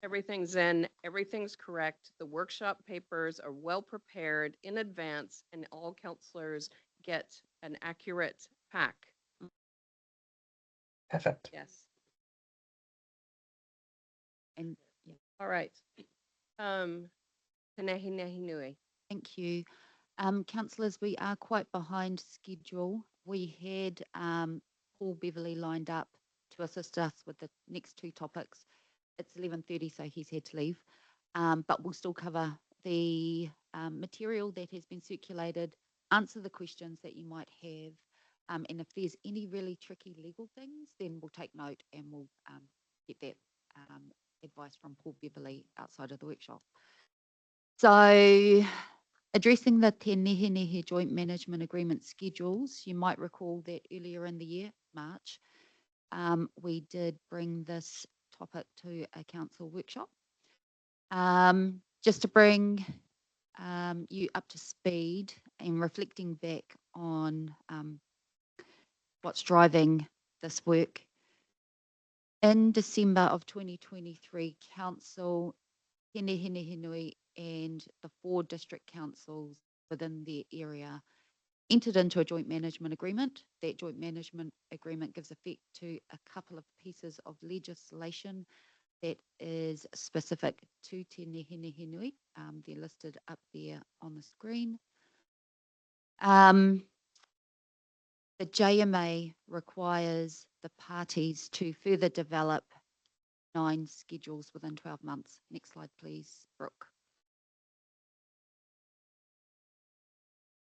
Everything's in, everything's correct. The workshop papers are well prepared in advance and all counselors get an accurate pack. Perfect. Yes. And yeah, All right. Te Nehi Nehi Nui. thank you. Councillors, we are quite behind schedule. We had Paul Beverley lined up to assist us with the next two topics. It's 11:30, so he's had to leave. But we'll still cover the material that has been circulated, answer the questions that you might have. And if there's any really tricky legal things, then we'll take note and we'll get that advice from Paul Beverley outside of the workshop. So addressing the Te Nehe Nehe Joint Management Agreement schedules, you might recall that earlier in the year, March, we did bring this topic to a council workshop. Just to bring you up to speed and reflecting back on what's driving this work. In December of 2023, Council, Te Nehe Nehe Nui and the 4 district councils within their area entered into a joint management agreement. That joint management agreement gives effect to a couple of pieces of legislation that is specific to Te Nehe Nehe Nui. They're listed up there on the screen. The JMA requires the parties to further develop 9 schedules within 12 months. Next slide, please, Brooke.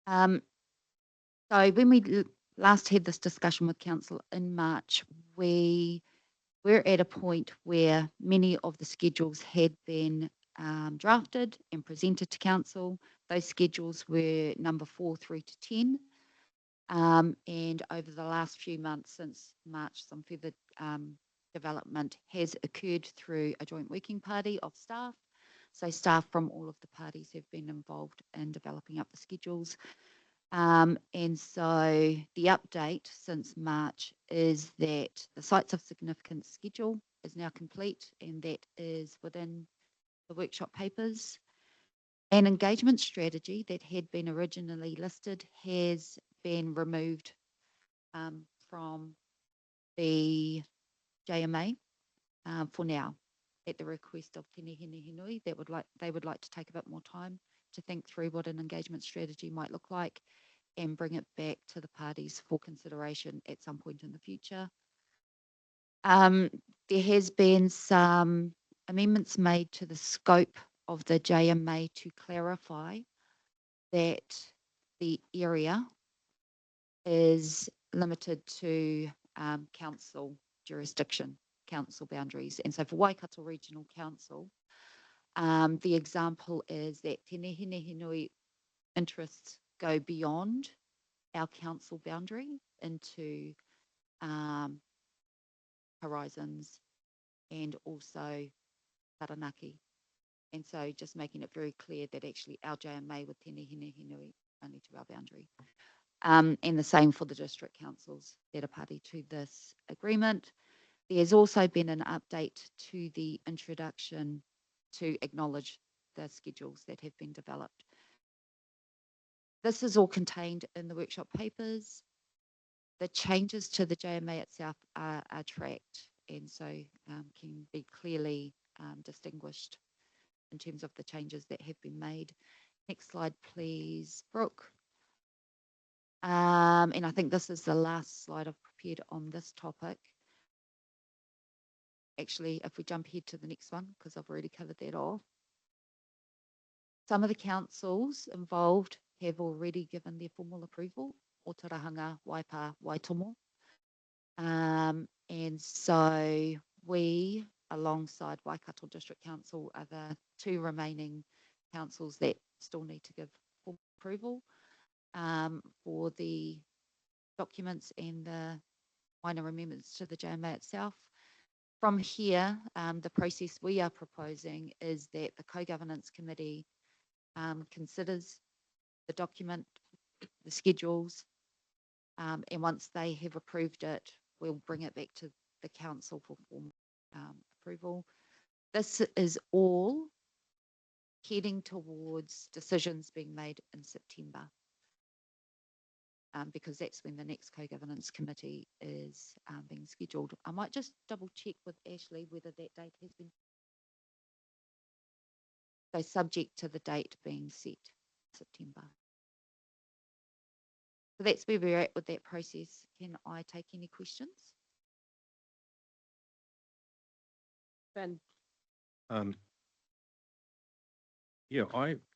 So when we last had this discussion with council in March, we're at a point where many of the schedules had been drafted and presented to council. Those schedules were number 4 through to 10. And over the last few months since March, some further development has occurred through a joint working party of staff. So staff from all of the parties have been involved in developing up the schedules. And so the update since March is that the sites of significance schedule is now complete, and that is within the workshop papers. An engagement strategy that had been originally listed has been removed from the JMA for now, at the request of Te Nehe Nehe Nui. They would like to take a bit more time to think through what an engagement strategy might look like and bring it back to the parties for consideration at some point in the future. There has been some amendments made to the scope of the JMA to clarify that the area is limited to council jurisdiction. council boundaries. And so for Waikato Regional Council, the example is that Te Nehinehinui interests go beyond our council boundary into Horizons and also Taranaki. And so just making it very clear that actually our JMA with Te Nehinehinui only to our boundary. And the same for the district councils that are party to this agreement. There's also been an update to the introduction to acknowledge the schedules that have been developed. This is all contained in the workshop papers. The changes to the JMA itself are tracked and so can be clearly distinguished in terms of the changes that have been made. Next slide, please, Brooke. And I think this is the last slide I've prepared on this topic. Actually, if we jump ahead to the next one, because I've already covered that off. Some of the councils involved have already given their formal approval, Otarahanga, Waipa, Waitomo. And so we, alongside Waikato District Council, are the two remaining councils that still need to give formal approval for the documents and the minor amendments to the JMA itself. From here, the process we are proposing is that the Co-Governance Committee considers the document, the schedules, and once they have approved it, we'll bring it back to the council for formal approval. This is all heading towards decisions being made in September, because that's when the next Co-Governance Committee is being scheduled. I might just double check with Ashley whether that date has been. So subject to the date being set, September. So that's where we're at with that process. Can I take any questions? Ben? Yeah,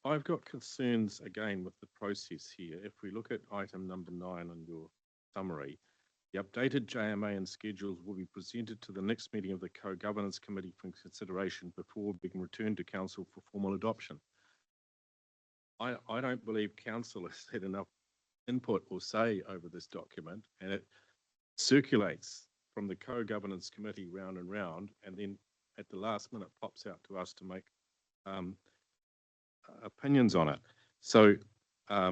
I've got concerns again with the process here. If we look at item number 9 on your summary, the updated JMA and schedules will be presented to the next meeting of the Co-Governance Committee for consideration before being returned to Council for formal adoption. I don't believe Council has had enough input or say over this document, and it circulates from the Co-Governance Committee round and round, and then at the last minute pops out to us to make opinions on it. So I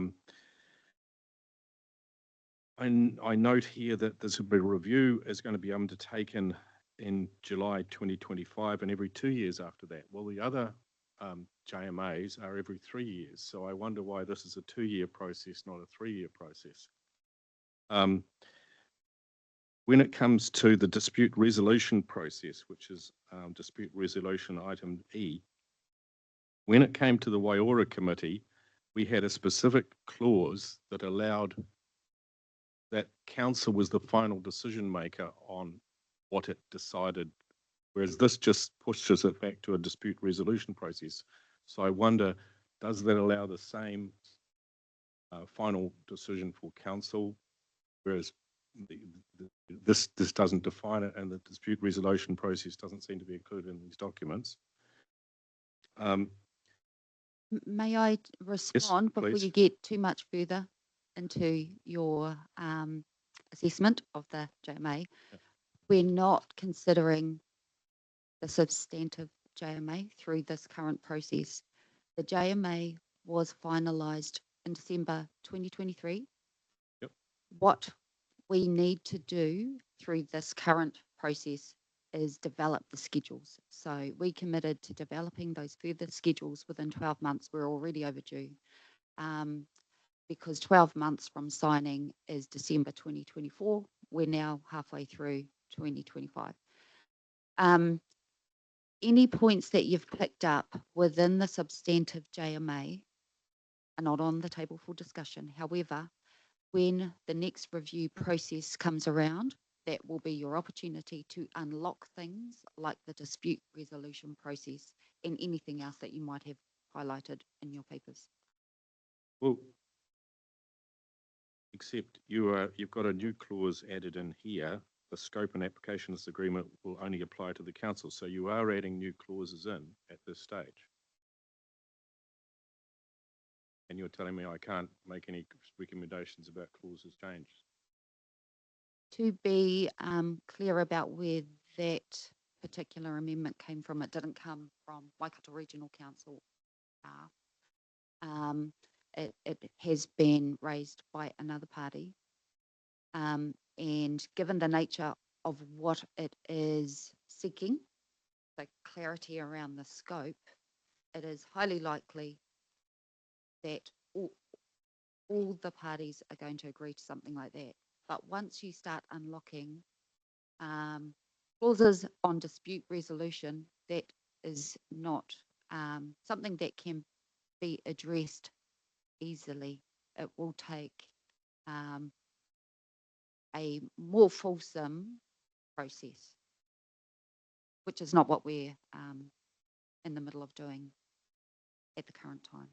note here that this review is going to be undertaken in July 2025 and every 2 years after that. Well, the other JMAs are every 3 years. So I wonder why this is a 2-year process, not a 3-year process. When it comes to the dispute resolution process, which is dispute resolution item E, when it came to the Waiora Committee, we had a specific clause that allowed that council was the final decision maker on what it decided, whereas this just pushes it back to a dispute resolution process. So I wonder, does that allow the same final decision for council, whereas this doesn't define it, and the dispute resolution process doesn't seem to be included in these documents? May I respond before please. you get too much further into your assessment of the JMA? Yeah. We're not considering the substantive JMA through this current process. The JMA was finalised in December 2023. Yep. What we need to do through this current process is develop the schedules. So we committed to developing those further schedules within 12 months. We're already overdue because 12 months from signing is December 2024. We're now halfway through 2025. Any points that you've picked up within the substantive JMA are not on the table for discussion. However, when the next review process comes around, that will be your opportunity to unlock things like the dispute resolution process and anything else that you might have highlighted in your papers. Well, except you've got a new clause added in here the scope and application of this agreement will only apply to the council. So you are adding new clauses in at this stage. And you're telling me I can't make any recommendations about clauses changed. To be clear about where that particular amendment came from, it didn't come from Waikato Regional Council. It has been raised by another party. And given the nature of what it is seeking, the clarity around the scope, it is highly likely that all the parties are going to agree to something like that. But once you start unlocking clauses on dispute resolution, that is not something that can be addressed easily. It will take a more fulsome process, which is not what we're in the middle of doing at the current time.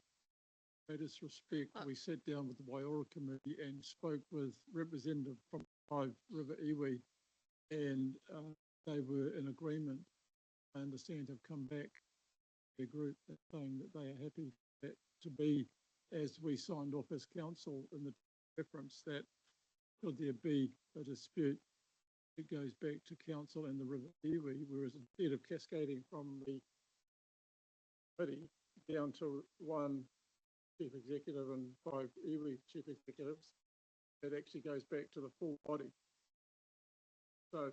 In this respect, we sat down with the Waiora Committee and spoke with representative from 5 River Iwi, and they were in agreement. I understand have come back, their group, saying that they are happy that to be, as we signed off as council, in the reference that should there be a dispute, it goes back to council and the River Iwi, whereas instead of cascading from the committee down to one chief executive and 5 iwi chief executives, it actually goes back to the full body. So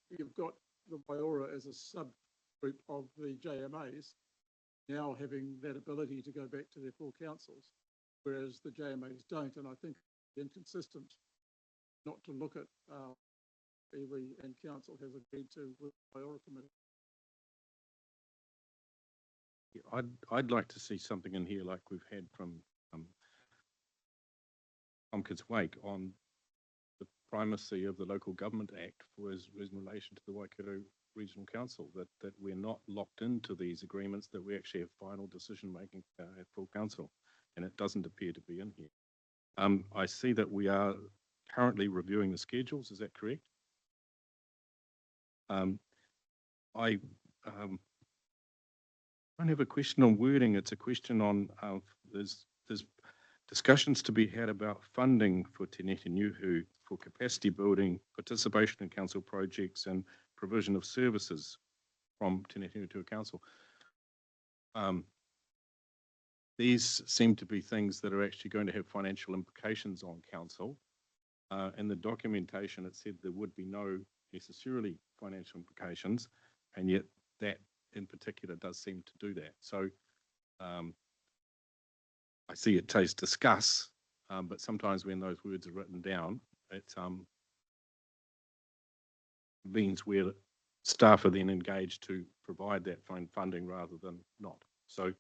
you've got the Waiora as a subgroup of the JMAs now having that ability to go back to their full councils, whereas the JMAs don't. And I think it's inconsistent not to look at iwi and council has agreed to with the Waiora Committee. I'd like to see something in here like we've had from Tompkins Wake on the primacy of the Local Government Act in relation to the Waikato Regional Council, that we're not locked into these agreements, that we actually have final decision making at full council, and it doesn't appear to be in here. I see that we are currently reviewing the schedules, is that correct? I don't have a question on wording. It's a question on there's discussions to be had about funding for Te Neti Niuhu for capacity building, participation in council projects, and provision of services from Te Neti Niuhu Council. These seem to be things that are actually going to have financial implications on council. In the documentation, it said there would be no necessarily financial implications, and yet that in particular does seem to do that. So I see it says discuss, but sometimes when those words are written down, it means where staff are then engaged to provide that funding rather than not. So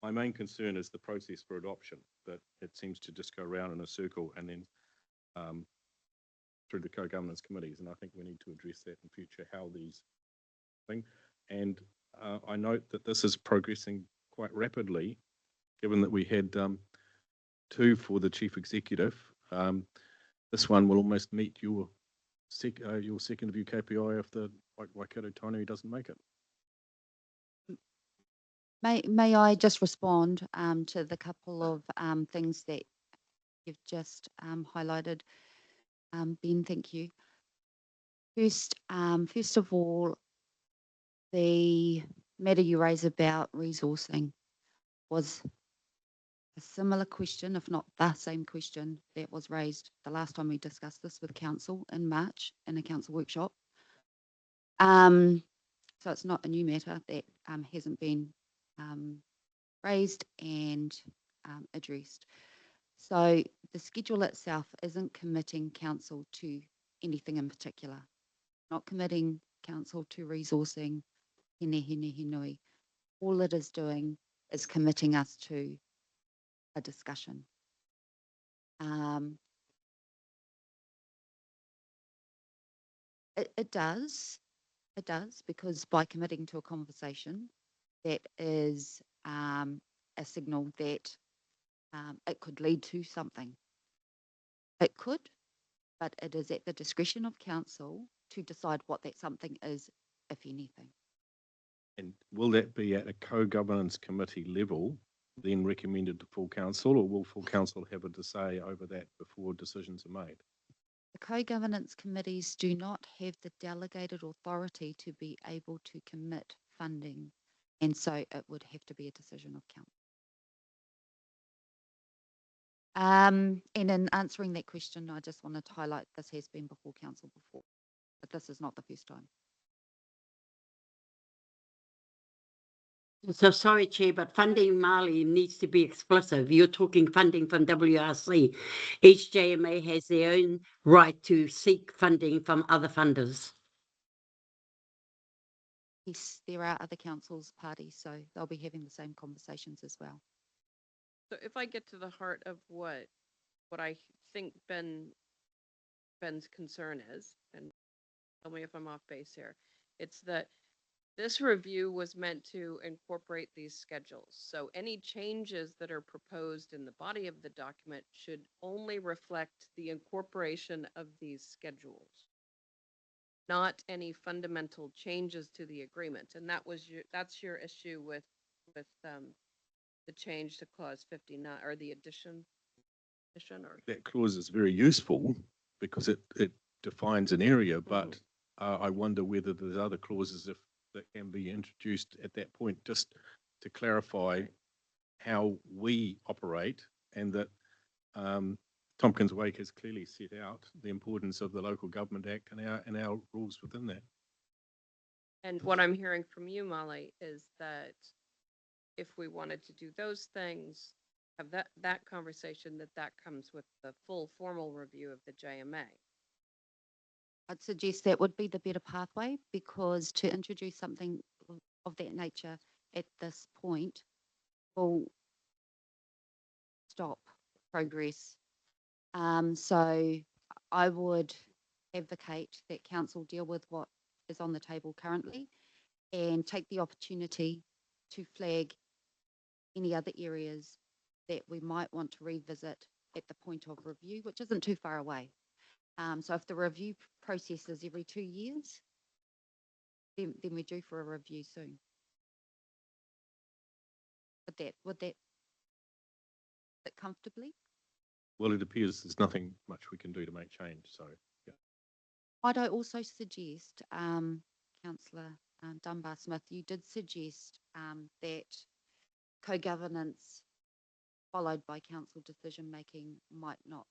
my main concern is the process for adoption, that it seems to just go around in a circle and then through the co-governance committees. And I think we need to address that in future, how these things. And I note that this is progressing quite rapidly, given that we had 2 for the chief executive. This one will almost meet your second view KPI if the Waikato Tainui doesn't make it. May I just respond to the couple of things that you've just highlighted? Ben, thank you. First of all, the matter you raise about resourcing was a similar question, if not the same question, that was raised the last time we discussed this with council in March in a council workshop. So it's not a new matter that hasn't been raised and addressed. So the schedule itself isn't committing council to anything in particular, not committing council to resourcing He Nehi Nui. All it is doing is committing us to a discussion. It does, because by committing to a conversation, that is a signal that it could lead to something. It could, but it is at the discretion of council to decide what that something is, if anything. And will that be at a co-governance committee level, then recommended to full council, or will full council have a say over that before decisions are made? The co-governance committees do not have the delegated authority to be able to commit funding, and so it would have to be a decision of council. And in answering that question, I just wanted to highlight this has been before council before, but this is not the first time. So sorry, Chair, but funding Mali needs to be explicit. You're talking funding from WRC. Each JMA has their own right to seek funding from other funders. Yes, there are other councils parties, so they'll be having the same conversations as well. So if I get to the heart of what I think Ben's concern is, and tell me if I'm off base here, it's that this review was meant to incorporate these schedules. So any changes that are proposed in the body of the document should only reflect the incorporation of these schedules, not any fundamental changes to the agreement. And that's your issue with the change to clause 59 or the addition or That clause is very useful because it defines an area, but I wonder whether there's other clauses that can be introduced at that point, just to clarify how we operate, and that Tompkins Wake has clearly set out the importance of the Local Government Act and our rules within that. And what I'm hearing from you, Molly, is that if we wanted to do those things, have that conversation, that comes with the full formal review of the JMA. I'd suggest that would be the better pathway, because to introduce something of that nature at this point will stop progress. So I would advocate that council deal with what is on the table currently and take the opportunity to flag any other areas that we might want to revisit at the point of review, which isn't too far away. So if the review process is every 2 years, then we're due for a review soon. Would that fit comfortably? Well, it appears there's nothing much we can do to make change, so, yeah. I'd also suggest, Councillor Dunbar-Smith, you did suggest that co-governance followed by council decision-making might not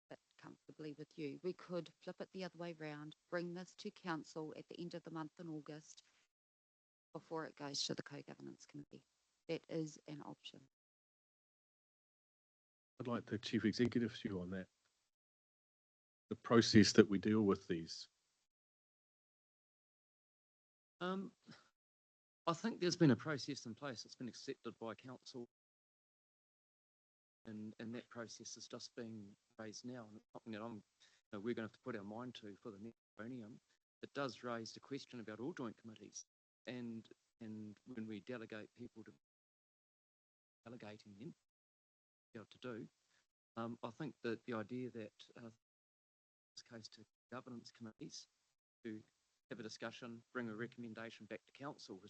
fit comfortably with you. We could flip it the other way round, bring this to council at the end of the month in August before it goes to the co-governance committee. That is an option. I'd like the Chief Executive's view on that. The process that we deal with these. I think there's been a process in place that's been accepted by council, and that process is just being raised now, and it's something that we're going to have to put our mind to for the next Ronium. It does raise the question about all joint committees, and when we delegate people to delegating them be able to do. I think that the idea that in this case to governance committees to have a discussion, bring a recommendation back to council,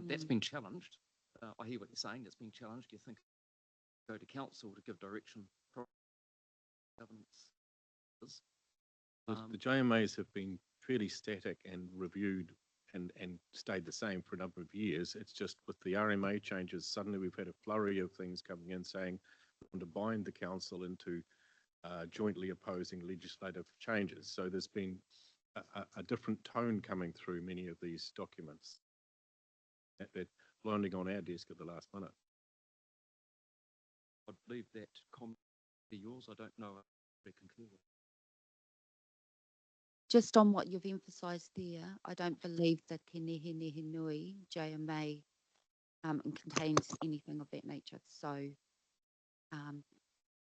that's been challenged. I hear what you're saying, it's been challenged. You think go to council to give direction for governance. The JMAs have been fairly static and reviewed and stayed the same for a number of years. It's just with the RMA changes, suddenly we've had a flurry of things coming in saying we want to bind the council into jointly opposing legislative changes. So there's been a different tone coming through many of these documents that landing on our desk at the last minute. I believe that comment be yours. I don't know if I concur with. Just on what you've emphasised there, I don't believe that Te Nehe Nehe Nui JMA contains anything of that nature. So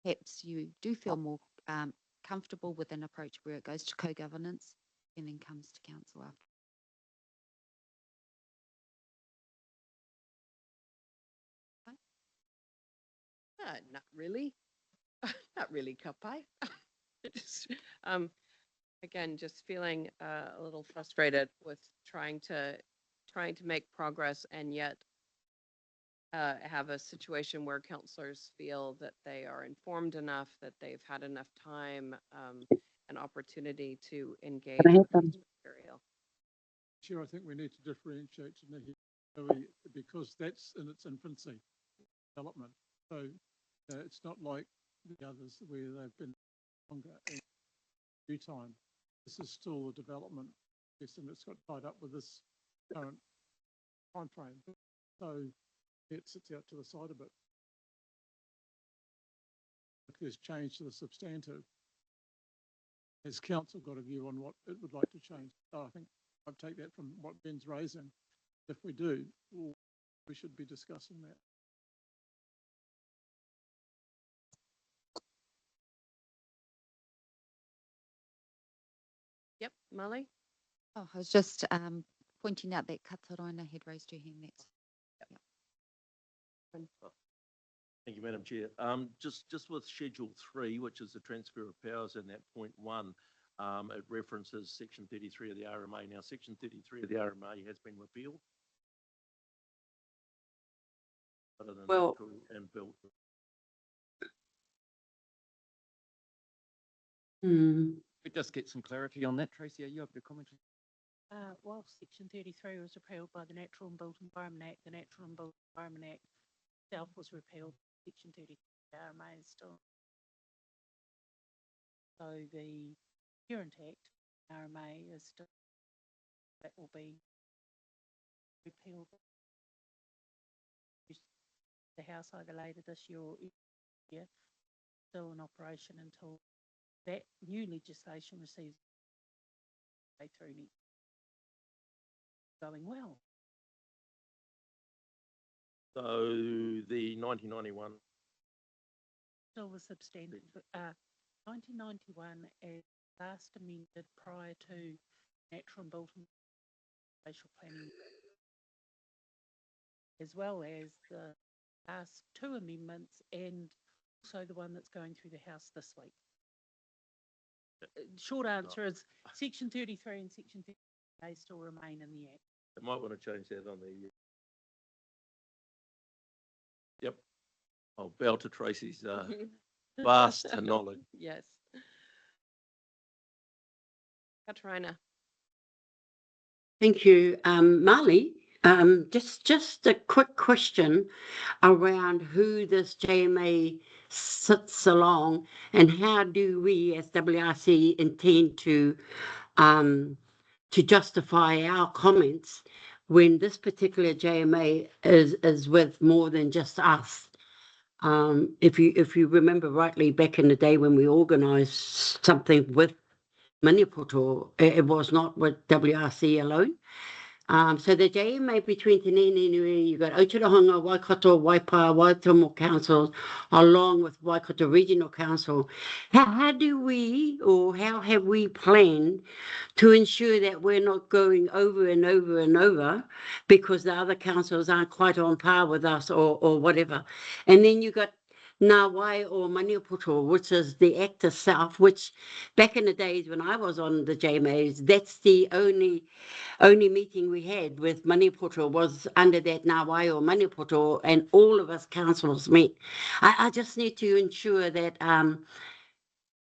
perhaps you do feel more comfortable with an approach where it goes to co-governance and then comes to council after. Not really. Not really, Kapai. Just, again, just feeling a little frustrated with trying to make progress and yet have a situation where counselors feel that they are informed enough, that they've had enough time and opportunity to engage with this material. Chair, I think we need to differentiate Te Mihi Nui because that's in its infancy development. So it's not like the others where they've been longer and due time. This is still a development, yes, and it's got tied up with this current time frame. So it sits out to the side a bit. If there's change to the substantive, has council got a view on what it would like to change? So I think I'd take that from what Ben's raising. If we do, we should be discussing that. Yep, Molly? Oh, I was just pointing out that Kataraina had raised her hand. That's Thank you, Madam Chair. Just with Schedule 3, which is the transfer of powers in that point 1, it references Section 33 of the RMA. Now, Section 33 of the RMA has been repealed. Other than Well, natural and built. We just get some clarity on that. Tracy, are you able to comment? While Section 33 was repealed by the Natural and Built Environment Act, the Natural and Built Environment Act itself was repealed. Section 33 RMA is still. So the Parent Act RMA is still, that will be repealed. The House either later this year or year, still in operation until that new legislation receives through going well. So the 1991. Still the substantive. 1991 as last amended prior to Natural and Built Spatial Planning, as well as the last 2 amendments and also the one that's going through the House this week. Short answer is Section 33 and Section 33 they still remain in the Act. I might want to change that on the. Yep. I'll bow to Tracy's vast knowledge. Yes. Katarina. Thank you, Marley. Just a quick question around who this JMA sits along and how do we as WRC intend to justify our comments when this particular JMA is with more than just us. If you remember rightly, back in the day when we organised something with Maniapoto, it was not with WRC alone. So the JMA between Te Nene, you've got Aotearoa, Waikato, Waipa, Waitomo councils, along with Waikato Regional Council. How do we, or how have we planned to ensure that we're not going over and over and over because the other councils aren't quite on par with us or whatever? And then you've got Ngāwai or Maniapoto, which is the Actor South, which back in the days when I was on the JMAs, that's the only meeting we had with Maniapoto was under that Ngāwai or Maniapoto, and all of us councillors met. I just need to ensure that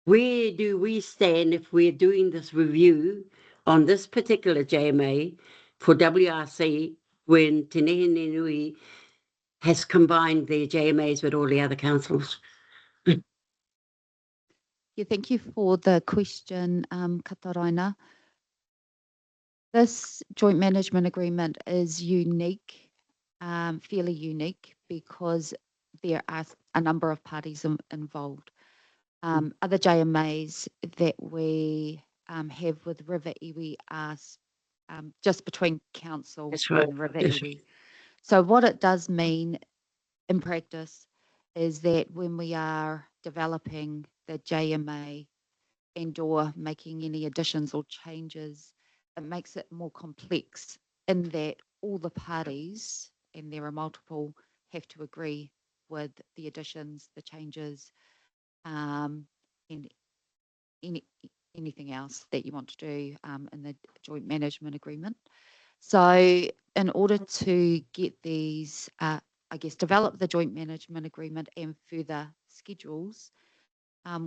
where do we stand if we're doing this review on this particular JMA for WRC when Te Nui has combined their JMAs with all the other councils? Yeah, thank you for the question, Kataraina. This joint management agreement is unique, fairly unique, because there are a number of parties involved. Other JMAs that we have with River Iwi are just between council and River Iwi. So what it does mean in practice is that when we are developing the JMA and or making any additions or changes, it makes it more complex in that all the parties, and there are multiple, have to agree with the additions, the changes, and anything else that you want to do in the joint management agreement. So in order to get these, I guess, develop the joint management agreement and further schedules,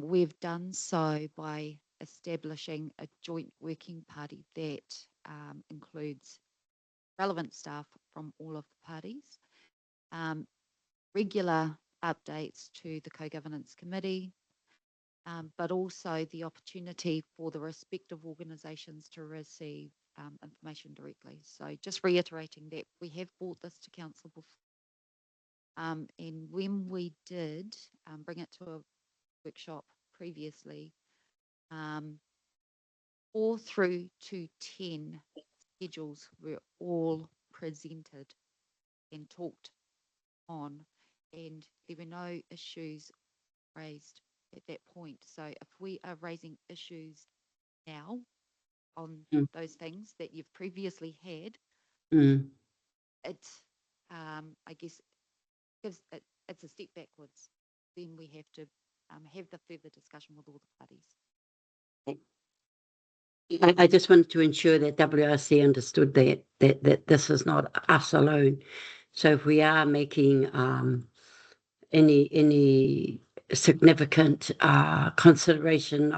we've done so by establishing a joint working party that includes relevant staff from all of the parties, regular updates to the Co-Governance Committee, but also the opportunity for the respective organisations to receive information directly. So just reiterating that we have brought this to council before. And when we did bring it to a workshop previously, 4 through to 10 schedules were all presented and talked on, and there were no issues raised at that point. So if we are raising issues now on those things that you've previously had, it, I guess, it's a step backwards. Then we have to have the further discussion with all the parties. I just wanted to ensure that WRC understood that this is not us alone. So if we are making any significant consideration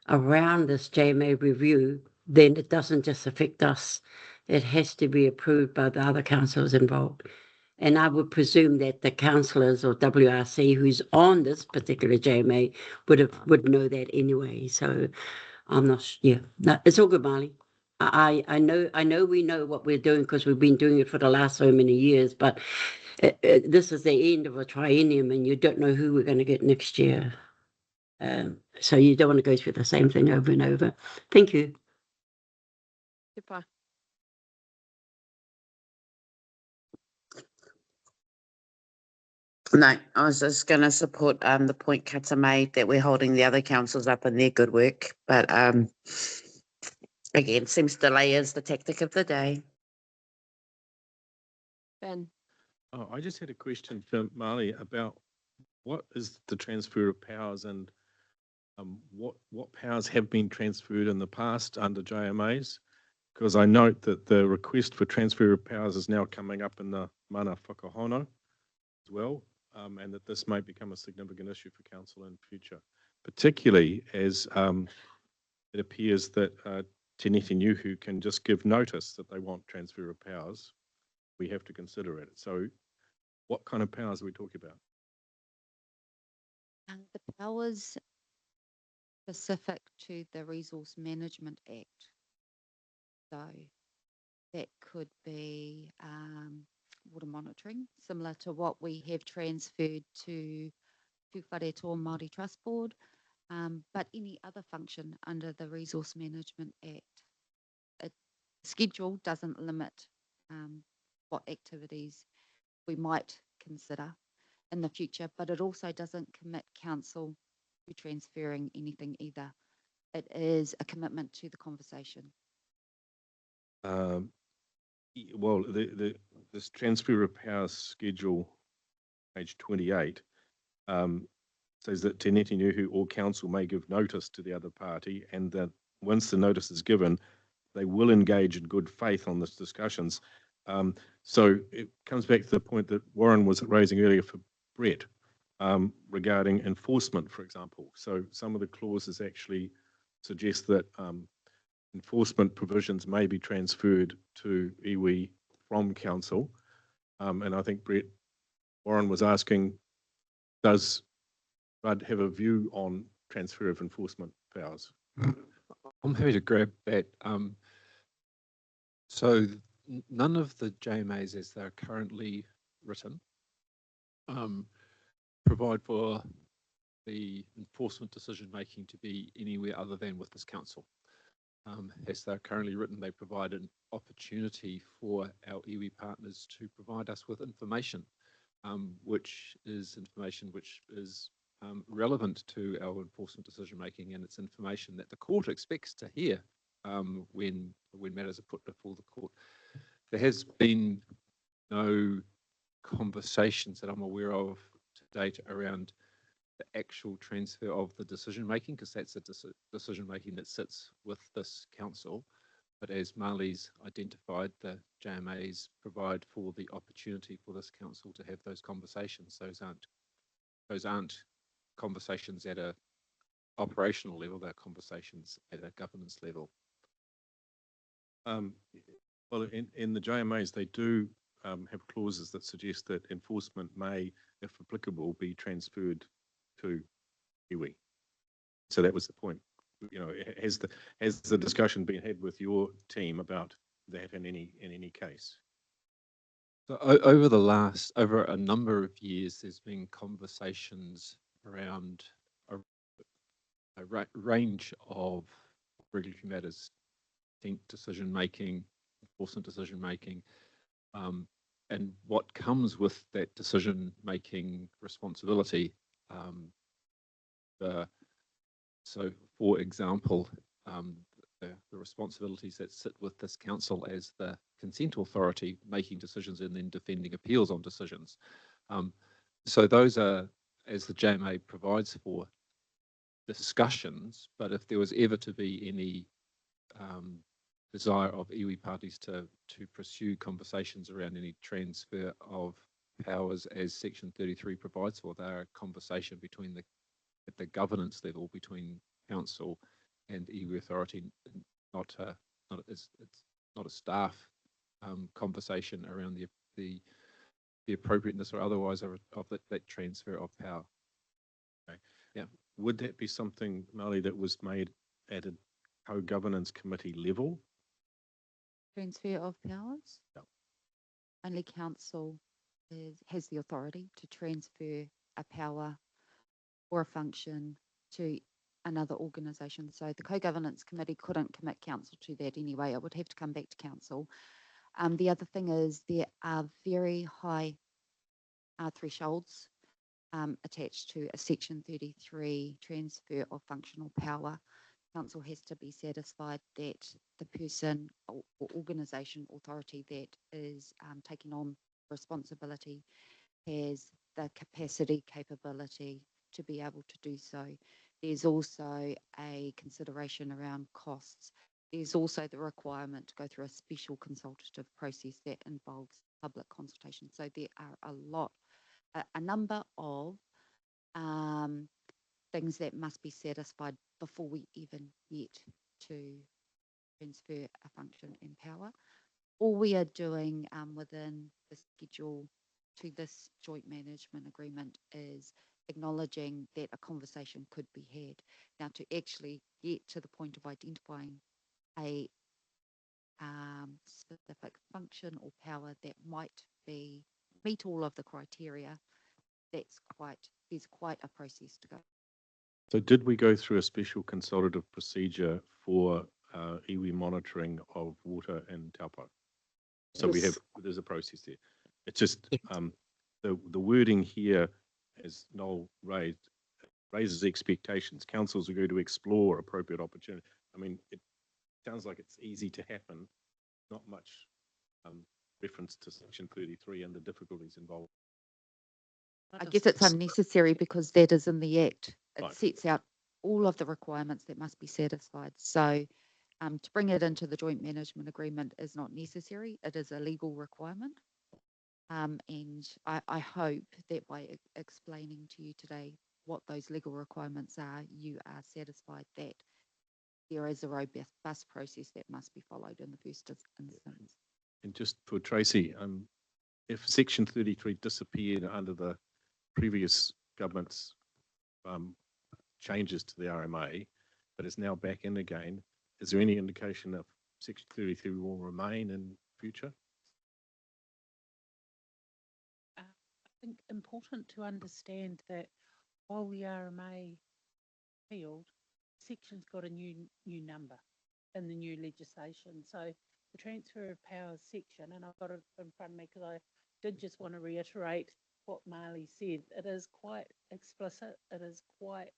around this JMA review, then it doesn't just affect us. It has to be approved by the other councillors involved. And I would presume that the councillors or WRC who's on this particular JMA would know that anyway. So I'm not, no, it's all good, Marley. I know we know what we're doing because we've been doing it for the last so many years, but this is the end of a triennium and you don't know who we're going to get next year. So you don't want to go through the same thing over and over. Thank you. Goodbye. No, I was just going to support the point Kata made that we're holding the other councils up in their good work. But again, seems delay is the tactic of the day. Ben. Oh, I just had a question for Marley about what is the transfer of powers and what powers have been transferred in the past under JMAs? Because I note that the request for transfer of powers is now coming up in the mana whakahono as well, and that this might become a significant issue for council in future, particularly as it appears that Te Neti Niuhu can just give notice that they want transfer of powers. We have to consider it. So what kind of powers are we talking about? The powers specific to the Resource Management Act. So that could be water monitoring, similar to what we have transferred to Whare Toa Māori Trust Board, but any other function under the Resource Management Act. A schedule doesn't limit what activities we might consider in the future, but it also doesn't commit council to transferring anything either. It is a commitment to the conversation. Well, this transfer of powers schedule, page 28, says that Te Neti Niuhu or council may give notice to the other party, and that once the notice is given, they will engage in good faith on these discussions. So it comes back to the point that Warren was raising earlier for Brett regarding enforcement, for example. So some of the clauses actually suggest that enforcement provisions may be transferred to iwi from council. And I think Warren was asking, does Rudd have a view on transfer of enforcement powers? I'm happy to grab that. So none of the JMAs as they're currently written provide for the enforcement decision making to be anywhere other than with this council. As they're currently written, they provide an opportunity for our iwi partners to provide us with information, which is relevant to our enforcement decision making, and it's information that the court expects to hear when matters are put before the court. There has been no conversations that I'm aware of to date around the actual transfer of the decision making, because that's a decision making that sits with this council. But as Marley's identified, the JMAs provide for the opportunity for this council to have those conversations. Those aren't conversations at a operational level, they're conversations at a governance level. Well, in the JMAs, they do have clauses that suggest that enforcement may, if applicable, be transferred to iwi. So that was the point. You know, has the discussion been had with your team about that in any case? So over a number of years, there's been conversations around a range of regulatory matters, decision making, enforcement decision making, and what comes with that decision making responsibility. So, for example, the responsibilities that sit with this council as the consent authority, making decisions and then defending appeals on decisions. So those are, as the JMA provides for, discussions, but if there was ever to be any desire of iwi parties to pursue conversations around any transfer of powers as Section 33 provides for, they are a conversation between at the governance level between council and iwi authority, it's not a staff conversation around the appropriateness or otherwise of that transfer of power. Okay. Yeah. Would that be something, Marley, that was made at a co-governance committee level? Transfer of powers? No. Only council has the authority to transfer a power or a function to another organisation. So the co-governance committee couldn't commit council to that anyway. It would have to come back to council. The other thing is there are very high thresholds attached to a Section 33 transfer of functional power. Council has to be satisfied that the person or organisation authority that is taking on responsibility has the capacity, capability to be able to do so. There's also a consideration around costs. There's also the requirement to go through a special consultative process that involves public consultation. So there are a number of things that must be satisfied before we even get to transfer a function and power. All we are doing within the schedule to this joint management agreement is acknowledging that a conversation could be had. Now, to actually get to the point of identifying a specific function or power that might meet all of the criteria, there's quite a process to go. So did we go through a special consultative procedure for iwi monitoring of water in Taupo? So there's a process there. It's just the wording here, as Noel raised, raises expectations. Councils are going to explore appropriate opportunity. I mean, it sounds like it's easy to happen, not much reference to Section 33 and the difficulties involved. I guess it's unnecessary because that is in the Act. It Right. sets out all of the requirements that must be satisfied. So to bring it into the joint management agreement is not necessary. It is a legal requirement. And I hope that by explaining to you today what those legal requirements are, you are satisfied that there is a robust process that must be followed in the first instance. And just for Tracy, if Section 33 disappeared under the previous government's changes to the RMA, but is now back in again, is there any indication that Section 33 will remain in future? I think important to understand that while the RMA field, section's got a new number in the new legislation. So the transfer of powers section, and I've got it in front of me because I did just want to reiterate what Marley said. It is quite explicit, it is quite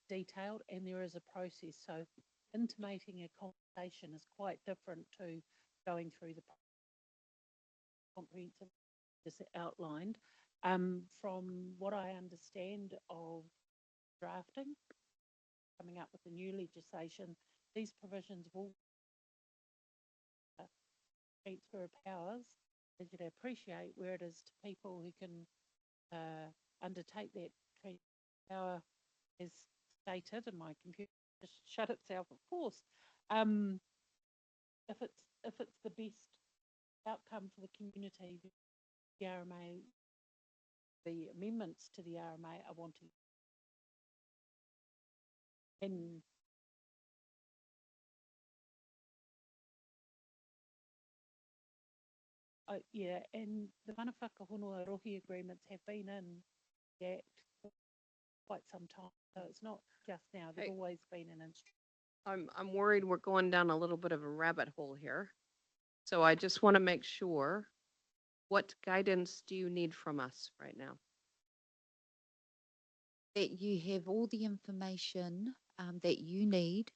detailed, and there is a process. So intimating a conversation is quite different to going through the comprehensive just outlined. From what I understand of drafting, coming up with the new legislation, these provisions will transfer of powers, as you'd appreciate, where it is to people who can undertake that power as stated, and my computer just shut itself, of course. If it's the best outcome for the community, the RMA, the amendments to the RMA are wanting. And yeah, and the mana whakahonua rohi agreements have been in the Act for quite some time. So it's not just now, they've always been an instrument. I'm worried we're going down a little bit of a rabbit hole here. So I just want to make sure, what guidance do you need from us right now? That you have all the information that you need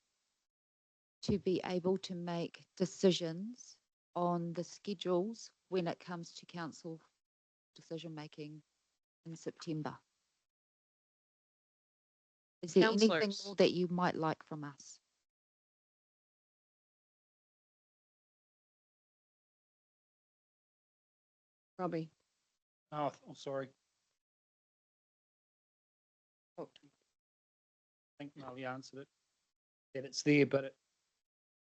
to be able to make decisions on the schedules when it comes to council decision making in September. Is there anything Councillors. more that you might like from us? Robbie? Oh, I'm sorry. Oh. I think Molly answered it, that it's there, but it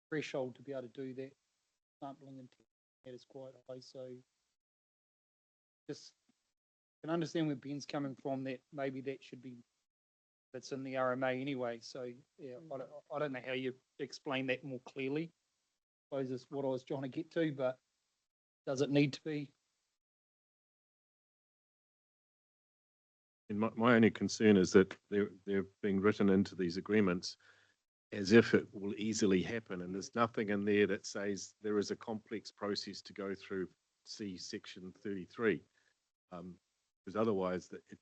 threshold to be able to do that sampling and that is quite high. So just can understand where Ben's coming from, that maybe that should be, that's in the RMA anyway. So yeah, I don't know how you explain that more clearly. I suppose is what I was trying to get to, but does it need to be? And my only concern is that they're being written into these agreements as if it will easily happen, and there's nothing in there that says there is a complex process to go through. See section 33, because otherwise it's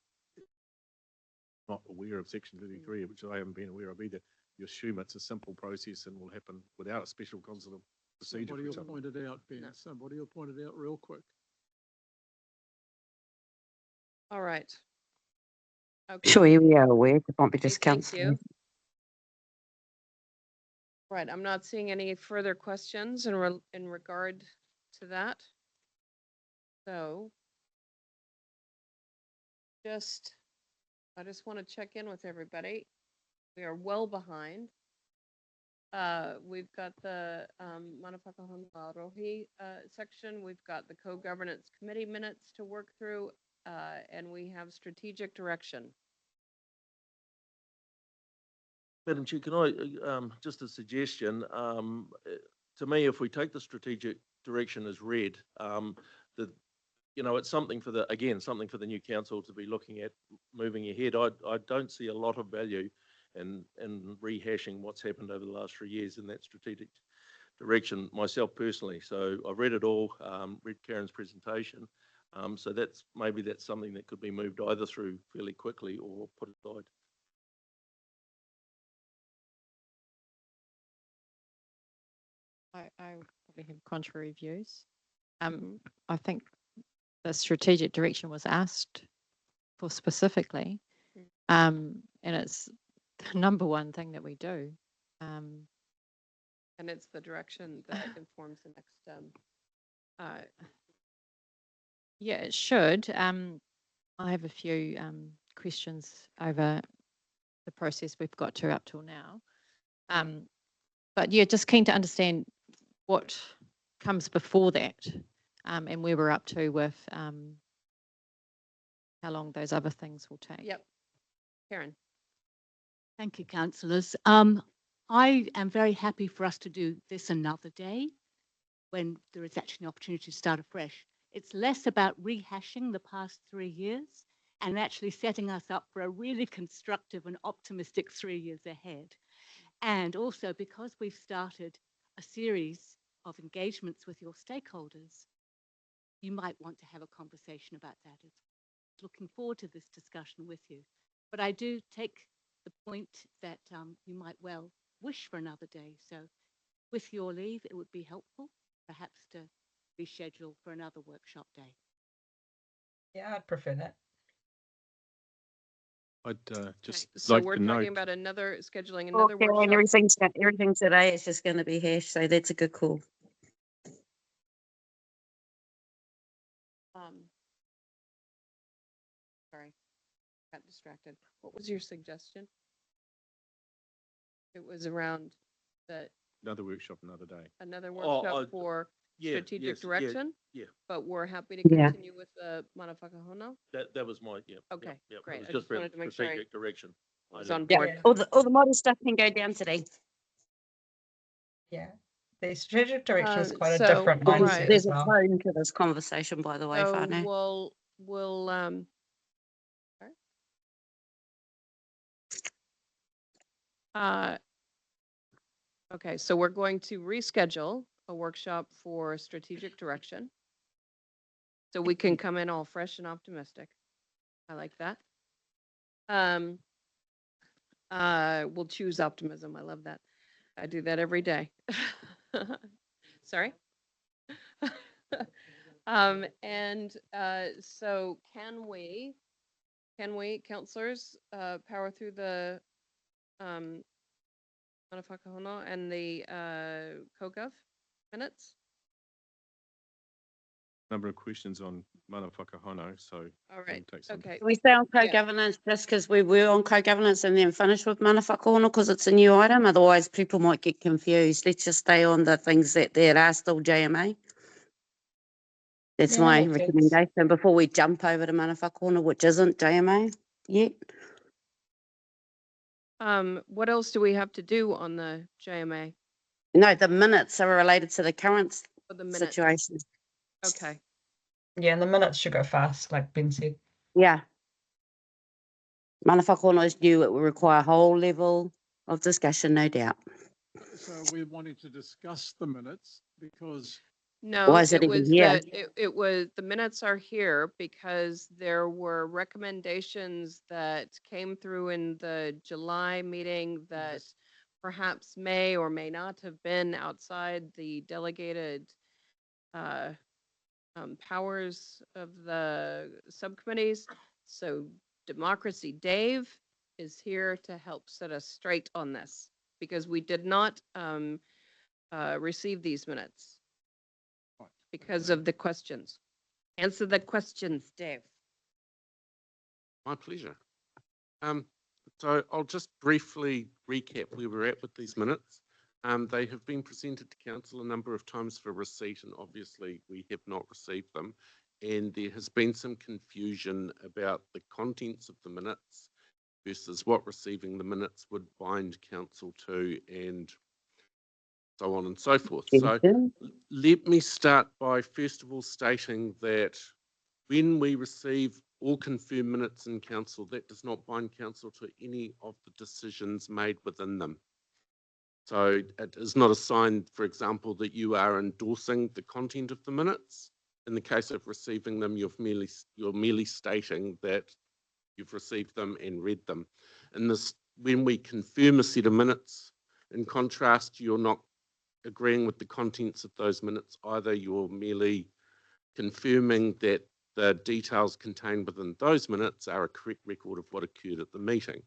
not aware of section 33, which I haven't been aware of either. You assume it's a simple process and will happen without a special consular procedure. Somebody will point it out, Ben. Somebody will point it out real quick. All right. Okay. Sure, we are aware. It won't be Okay, just thank council. you. Right, I'm not seeing any further questions in regard to that. So I just want to check in with everybody. We are well behind. We've got the Mana Whakahonua Rohi section. We've got the co-governance committee minutes to work through, and we have strategic direction. Madam Chair, can I, just a suggestion, to me, if we take the strategic direction as read, it's something for something for the new council to be looking at moving ahead. I don't see a lot of value in rehashing what's happened over the last 3 years in that strategic direction myself personally. So I've read it all, read Karen's presentation. So that's something that could be moved either through fairly quickly or put aside. I probably have contrary views. I think the strategic direction was asked for specifically, and it's the number one thing that we do. And it's the direction that informs the next. Yeah, it should. I have a few questions over the process we've got to up till now. But yeah, just keen to understand what comes before that, and where we're up to with how long those other things will take. Yep. Karen. Thank you, councillors. I am very happy for us to do this another day when there is actually an opportunity to start afresh. It's less about rehashing the past 3 years and actually setting us up for a really constructive and optimistic 3 years ahead. And also because we've started a series of engagements with your stakeholders, you might want to have a conversation about that. Looking forward to this discussion with you. But I do take the point that you might well wish for another day. So with your leave, it would be helpful perhaps to reschedule for another workshop day. Yeah, I'd prefer that. I'd just So like we're to talking note, about scheduling another Okay, and workshop. everything today is just going to be hash, so that's a good call. Sorry, got distracted. What was your suggestion? It was around another workshop another day. another Oh, workshop for Yeah, strategic yes, yeah, direction, Yeah, but we're happy to Yeah. continue with the Mana Whakahono. that was my, yeah. Okay, yeah. It great. was I just just wanted about to make sure I strategic direction. was I on didn't- board. All the model stuff can go down today. Yeah. The strategic direction is quite a So, different all mindset right. There's as a well. tone to this conversation, by the way, So Whānau. we'll sorry? Okay, so we're going to reschedule a workshop for strategic direction. So we can come in all fresh and optimistic. I like that. We'll choose optimism. I love that. I do that every day. Sorry. So can we, counselors, power through the Mana Whakahono and the CoGov minutes? Number of questions on Mana Whakahono, so All right. we'll take some. Okay. Can we stay on Yeah. co-governance just because we were on co-governance and then finish with Mana Whakahono because it's a new item? Otherwise, people might get confused. Let's just stay on the things that there are still JMA. That's Yeah, my makes sense. recommendation before we jump over to Mana Whakahono, which isn't JMA yet. What else do we have to do on the JMA No, the minutes are related to the current for the minutes? situation. Okay. Yeah, and the minutes should go fast, like Ben said. Yeah. Mana Whakahono is new. It will require a whole level of discussion, no doubt. So we're wanting to discuss the minutes because No, Why is it it even was here? that it was the minutes are here because there were recommendations that came through in the July meeting that perhaps may or may not have been outside the delegated powers of the subcommittees. So Democracy Dave is here to help set us straight on this because we did not receive these minutes because of the questions. Answer the questions, Dave. My pleasure. So I'll just briefly recap where we're at with these minutes. They have been presented to council a number of times for receipt, and obviously we have not received them. And there has been some confusion about the contents of the minutes versus what receiving the minutes would bind council to, and so on and so forth. So let me start by first of all stating that when we receive or confirm minutes in council, that does not bind council to any of the decisions made within them. So it is not a sign, for example, that you are endorsing the content of the minutes. In the case of receiving them, you're merely stating that you've received them and read them. In this, when we confirm a set of minutes, in contrast, you're not agreeing with the contents of those minutes either. You're merely confirming that the details contained within those minutes are a correct record of what occurred at the meeting.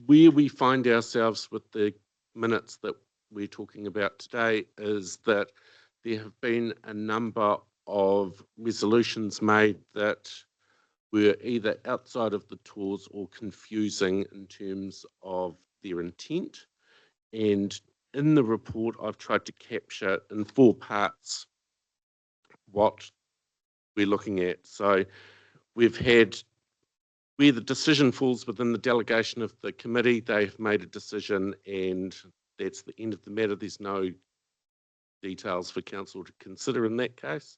Where we find ourselves with the minutes that we're talking about today is that there have been a number of resolutions made that were either outside of the TORs or confusing in terms of their intent. And in the report, I've tried to capture in 4 parts what we're looking at. So we've had where the decision falls within the delegation of the committee, they've made a decision and that's the end of the matter. There's no details for council to consider in that case.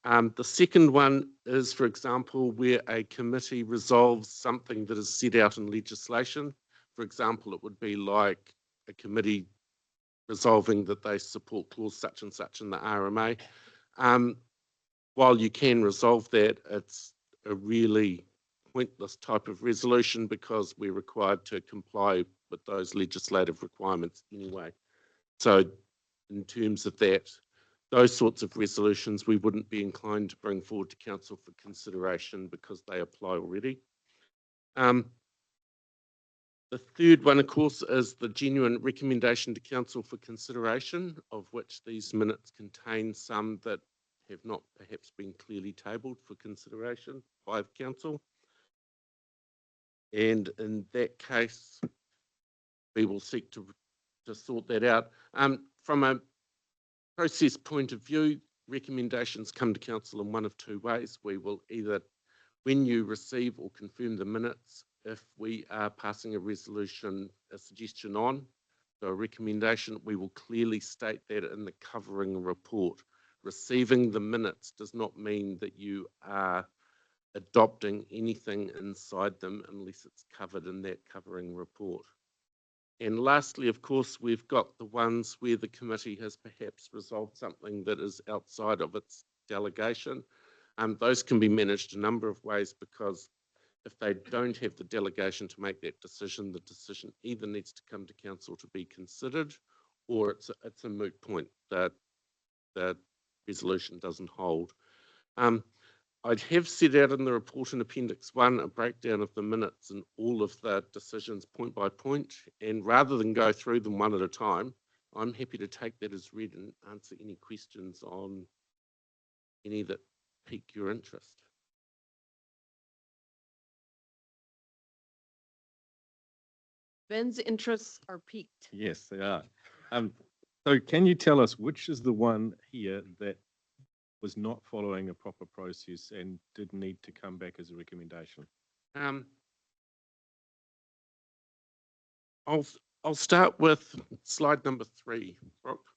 The second one is, for example, where a committee resolves something that is set out in legislation. For example, it would be like a committee resolving that they support clause such and such in the RMA. While you can resolve that, it's a really pointless type of resolution because we're required to comply with those legislative requirements anyway. So in terms of that, those sorts of resolutions we wouldn't be inclined to bring forward to council for consideration because they apply already. The third one, of course, is the genuine recommendation to council for consideration, of which these minutes contain some that have not perhaps been clearly tabled for consideration by the council. And in that case, we will seek to sort that out. From a process point of view, recommendations come to council in one of two ways. We will either, when you receive or confirm the minutes, if we are passing a resolution, a suggestion on, so a recommendation, we will clearly state that in the covering report. Receiving the minutes does not mean that you are adopting anything inside them unless it's covered in that covering report. And lastly, of course, we've got the ones where the committee has perhaps resolved something that is outside of its delegation. Those can be managed a number of ways, because if they don't have the delegation to make that decision, the decision either needs to come to council to be considered, or it's a moot point that the resolution doesn't hold. I'd have set out in the report in Appendix 1 a breakdown of the minutes and all of the decisions point by point, and rather than go through them one at a time, I'm happy to take that as read and answer any questions on any that pique your interest. Ben's interests are piqued. Yes, they are. So can you tell us which is the one here that was not following a proper process and did need to come back as a recommendation? I'll start with slide number 3, Brooke.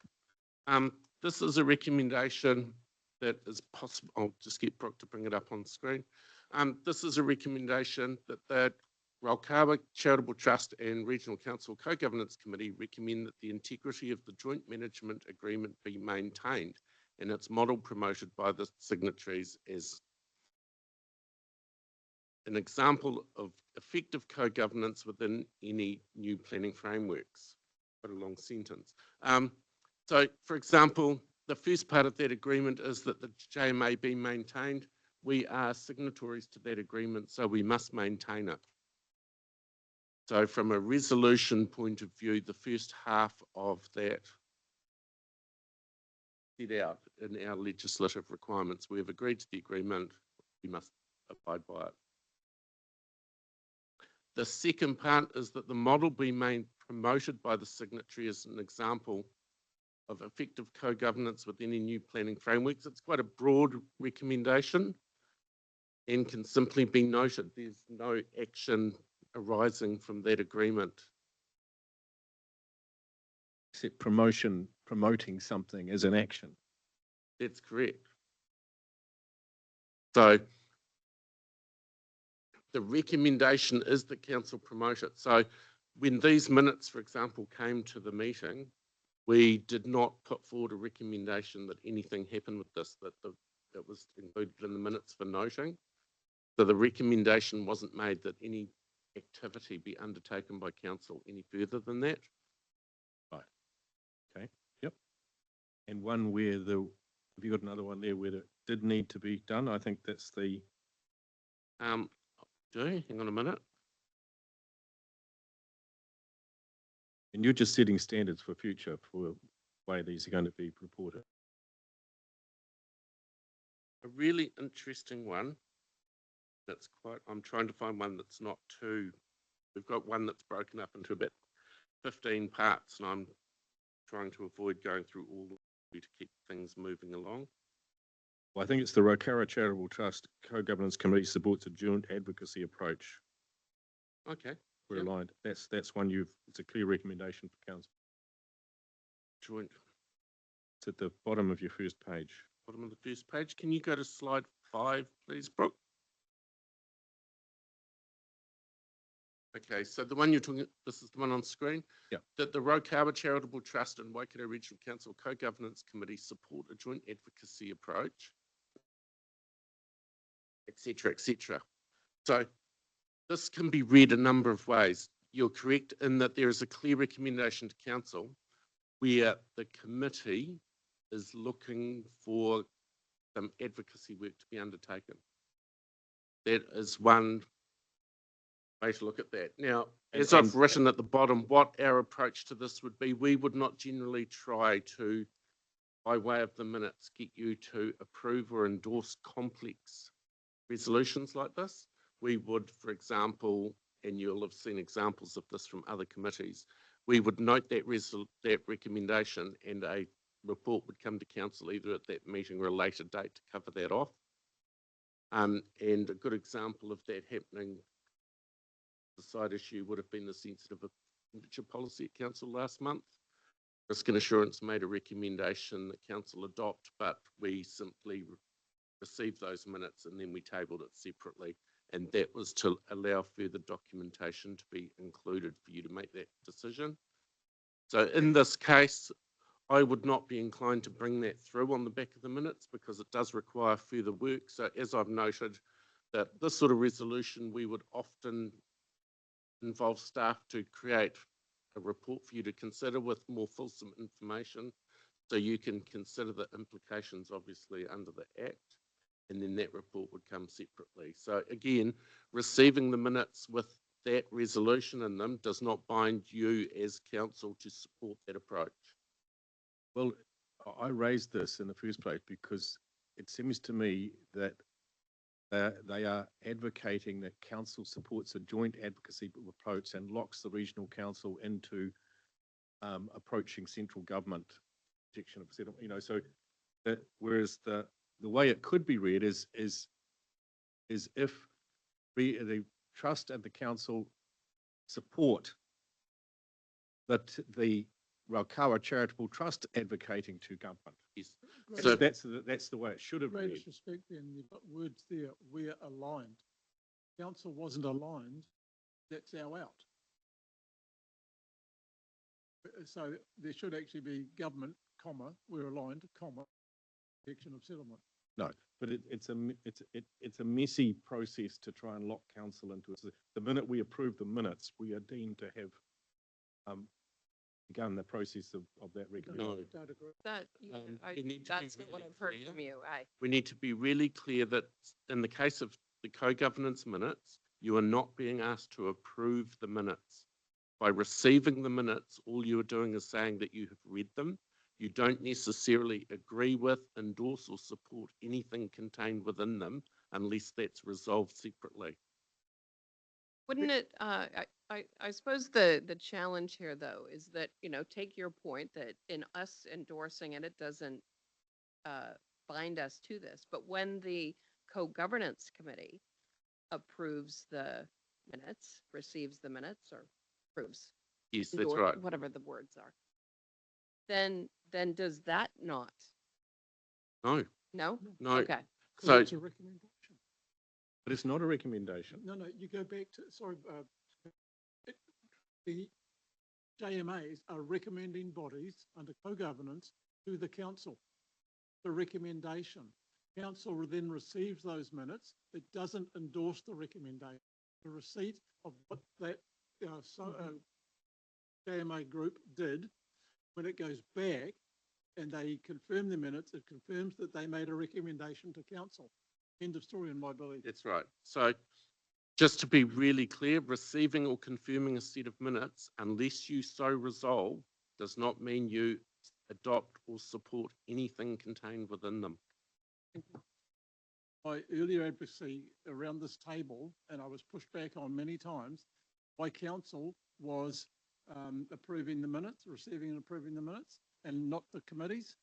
This is a recommendation that is possible. I'll just get Brooke to bring it up on screen. This is a recommendation that the Raukawa Charitable Trust and Regional Council Co-Governance Committee recommend that the integrity of the joint management agreement be maintained, and its model promoted by the signatories as an example of effective co-governance within any new planning frameworks. Quite a long sentence. So, for example, the first part of that agreement is that the JMA be maintained. We are signatories to that agreement, so we must maintain it. So from a resolution point of view, the first half of that set out in our legislative requirements. We have agreed to the agreement, we must abide by it. The second part is that the model be promoted by the signatory as an example of effective co-governance with any new planning frameworks. It's quite a broad recommendation and can simply be noted. There's no action arising from that agreement. Except promoting something as an action. That's correct. So the recommendation is that council promote it. So when these minutes, for example, came to the meeting, we did not put forward a recommendation that anything happened with this, that was included in the minutes for noting. So the recommendation wasn't made that any activity be undertaken by council any further than that. Right. Okay. Yep. And one where have you got another one there where it did need to be done? I think that's the. Hang on a minute. And you're just setting standards for future for the way these are going to be reported. A really interesting one. I'm trying to find one that's not too, we've got one that's broken up into about 15 parts, and I'm trying to avoid going through all of them to keep things moving along. Well, I think it's the Raukawa Charitable Trust Co-Governance Committee supports a joint advocacy approach. Okay. We're aligned. That's one it's a clear recommendation for council. Joint. It's at the bottom of your first page. Bottom of the first page. Can you go to slide 5, please, Brooke? Okay, so the one you're talking, this is the one on screen? Yeah. That the Raukawa Charitable Trust and Waikato Regional Council Co-Governance Committee support a joint advocacy approach, etc., etc. So this can be read a number of ways. You're correct in that there is a clear recommendation to council where the committee is looking for some advocacy work to be undertaken. That is one way to look at that. Now, as I've written at the bottom, what our approach to this would be, we would not generally try to, by way of the minutes, get you to approve or endorse complex resolutions like this. We would, for example, and you'll have seen examples of this from other committees, we would note that recommendation, and a report would come to council either at that meeting or a later date to cover that off. And a good example of that happening, the side issue would have been the sensitive expenditure policy at council last month. Risk and Assurance made a recommendation that council adopt, but we simply received those minutes and then we tabled it separately. And that was to allow further documentation to be included for you to make that decision. So in this case, I would not be inclined to bring that through on the back of the minutes because it does require further work. So as I've noted, that this sort of resolution, we would often involve staff to create a report for you to consider with more fulsome information. So you can consider the implications obviously under the Act, and then that report would come separately. So again, receiving the minutes with that resolution in them does not bind you as council to support that approach. Well, I raised this in the first place because it seems to me that they are advocating that council supports a joint advocacy approach and locks the regional council into approaching central government protection of settlement. You know, so that whereas the way it could be read is if the trust and the council support that the Raukawa Charitable Trust advocating to government. Yes. So that's the way it should have read. Greatest respect, then you've got words there, we're aligned. Council wasn't aligned, that's our out. So there should actually be government, comma, we're aligned, comma, protection of settlement. No, but it's a messy process to try and lock council into it. The minute we approve the minutes, we are deemed to have begun the process of that recommendation. That, that's not what I've heard from you. We need to be really clear that in the case of the co-governance minutes, you are not being asked to approve the minutes. By receiving the minutes, all you are doing is saying that you have read them. You don't necessarily agree with, endorse, or support anything contained within them unless that's resolved separately. Wouldn't it, I suppose the challenge here though is that, you know, take your point that in us endorsing it, it doesn't bind us to this, but when the co-governance committee approves the minutes, receives the minutes or approves. Yes, that's right. Whatever the words are. Then does that not? No. No? No. Okay. So It's a recommendation. But it's not a recommendation. No, you go back to, sorry, the JMAs are recommending bodies under co-governance to the council. The recommendation. Council then receives those minutes. It doesn't endorse the recommendation. The receipt of what that JMA group did, when it goes back and they confirm the minutes, it confirms that they made a recommendation to council. End of story in my belief. that's right. So just to be really clear, receiving or confirming a set of minutes, unless you so resolve, does not mean you adopt or support anything contained within them. My earlier advocacy around this table, and I was pushed back on many times, by council was approving the minutes, receiving and approving the minutes, and not the committees.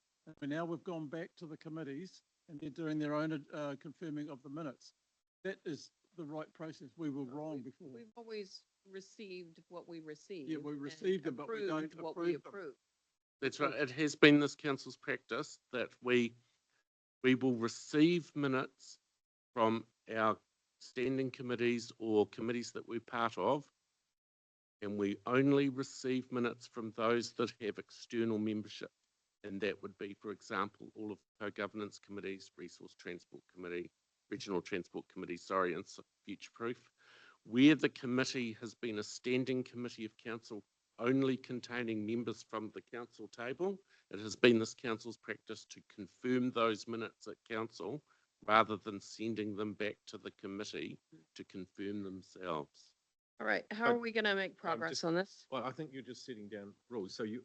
And now we've gone back to the committees and they're doing their own confirming of the minutes. That is the right process. We were wrong before. We've always received what we received. Yeah, we received them, but we don't approved what we approve them. approved. That's right. It has been this council's practice that we will receive minutes from our standing committees or committees that we're part of, and we only receive minutes from those that have external membership. And that would be, for example, all of the co-governance committees, Resource Transport Committee, Regional Transport Committee, sorry, and Future Proof. Where the committee has been a standing committee of council only containing members from the council table. It has been this council's practice to confirm those minutes at council rather than sending them back to the committee to confirm themselves. All right, how are we going to make progress on this? Well, I think you're just setting down rules. So it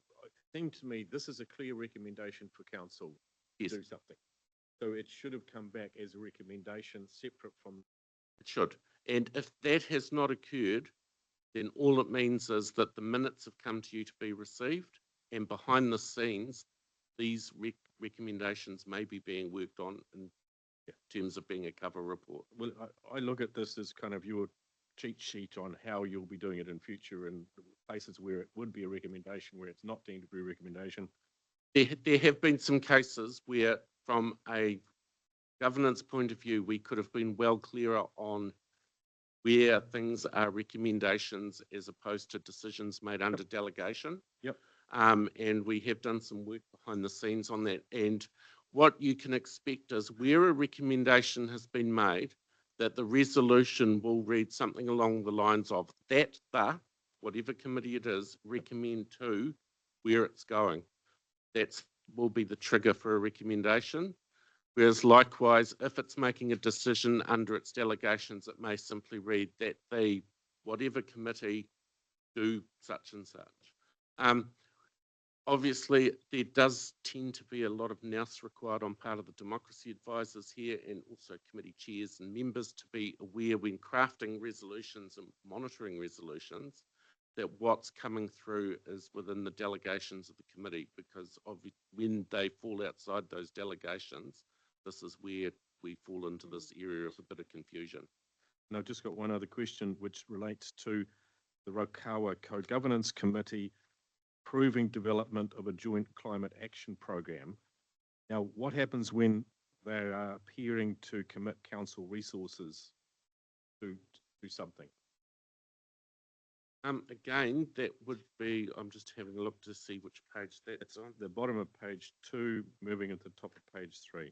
seemed to me this is a clear recommendation for council to do something. So it should have come back as a recommendation separate from. It should. And if that has not occurred, then all it means is that the minutes have come to you to be received, and behind the scenes, these recommendations may be being worked on in terms of being a cover report. Well, I look at this as kind of your cheat sheet on how you'll be doing it in future and places where it would be a recommendation, where it's not deemed to be a recommendation. There have been some cases where, from a governance point of view, we could have been well clearer on where things are recommendations as opposed to decisions made under delegation. Yep. And we have done some work behind the scenes on that. And what you can expect is where a recommendation has been made, that the resolution will read something along the lines of that whatever committee it is, recommend to where it's going. That will be the trigger for a recommendation. Whereas likewise, if it's making a decision under its delegations, it may simply read that the whatever committee do such and such. Obviously, there does tend to be a lot of nous required on part of the democracy advisors here and also committee chairs and members to be aware when crafting resolutions and monitoring resolutions that what's coming through is within the delegations of the committee, because when they fall outside those delegations, this is where we fall into this area of a bit of confusion. And I've just got one other question which relates to the Raukawa Co-Governance Committee approving development of a joint climate action program. Now, what happens when they are appearing to commit council resources to do something? Again, that would be, I'm just having a look to see which page that's on. The bottom of page 2, moving at the top of page 3.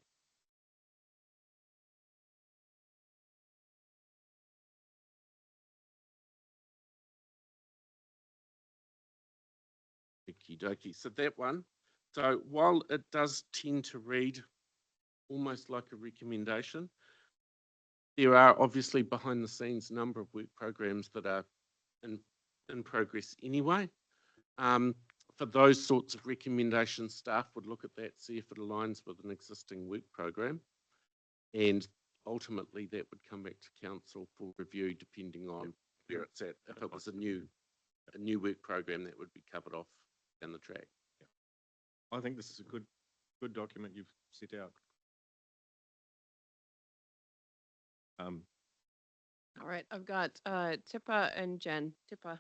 Okie dokie. So that one, so while it does tend to read almost like a recommendation, there are obviously behind the scenes number of work programs that are in progress anyway. For those sorts of recommendations, staff would look at that, see if it aligns with an existing work program, and ultimately that would come back to council for review depending on where it's at. If it was a new work program, that would be covered off down the track. I think this is a good document you've set out. All right, I've got Tipa and Jen. Tipa.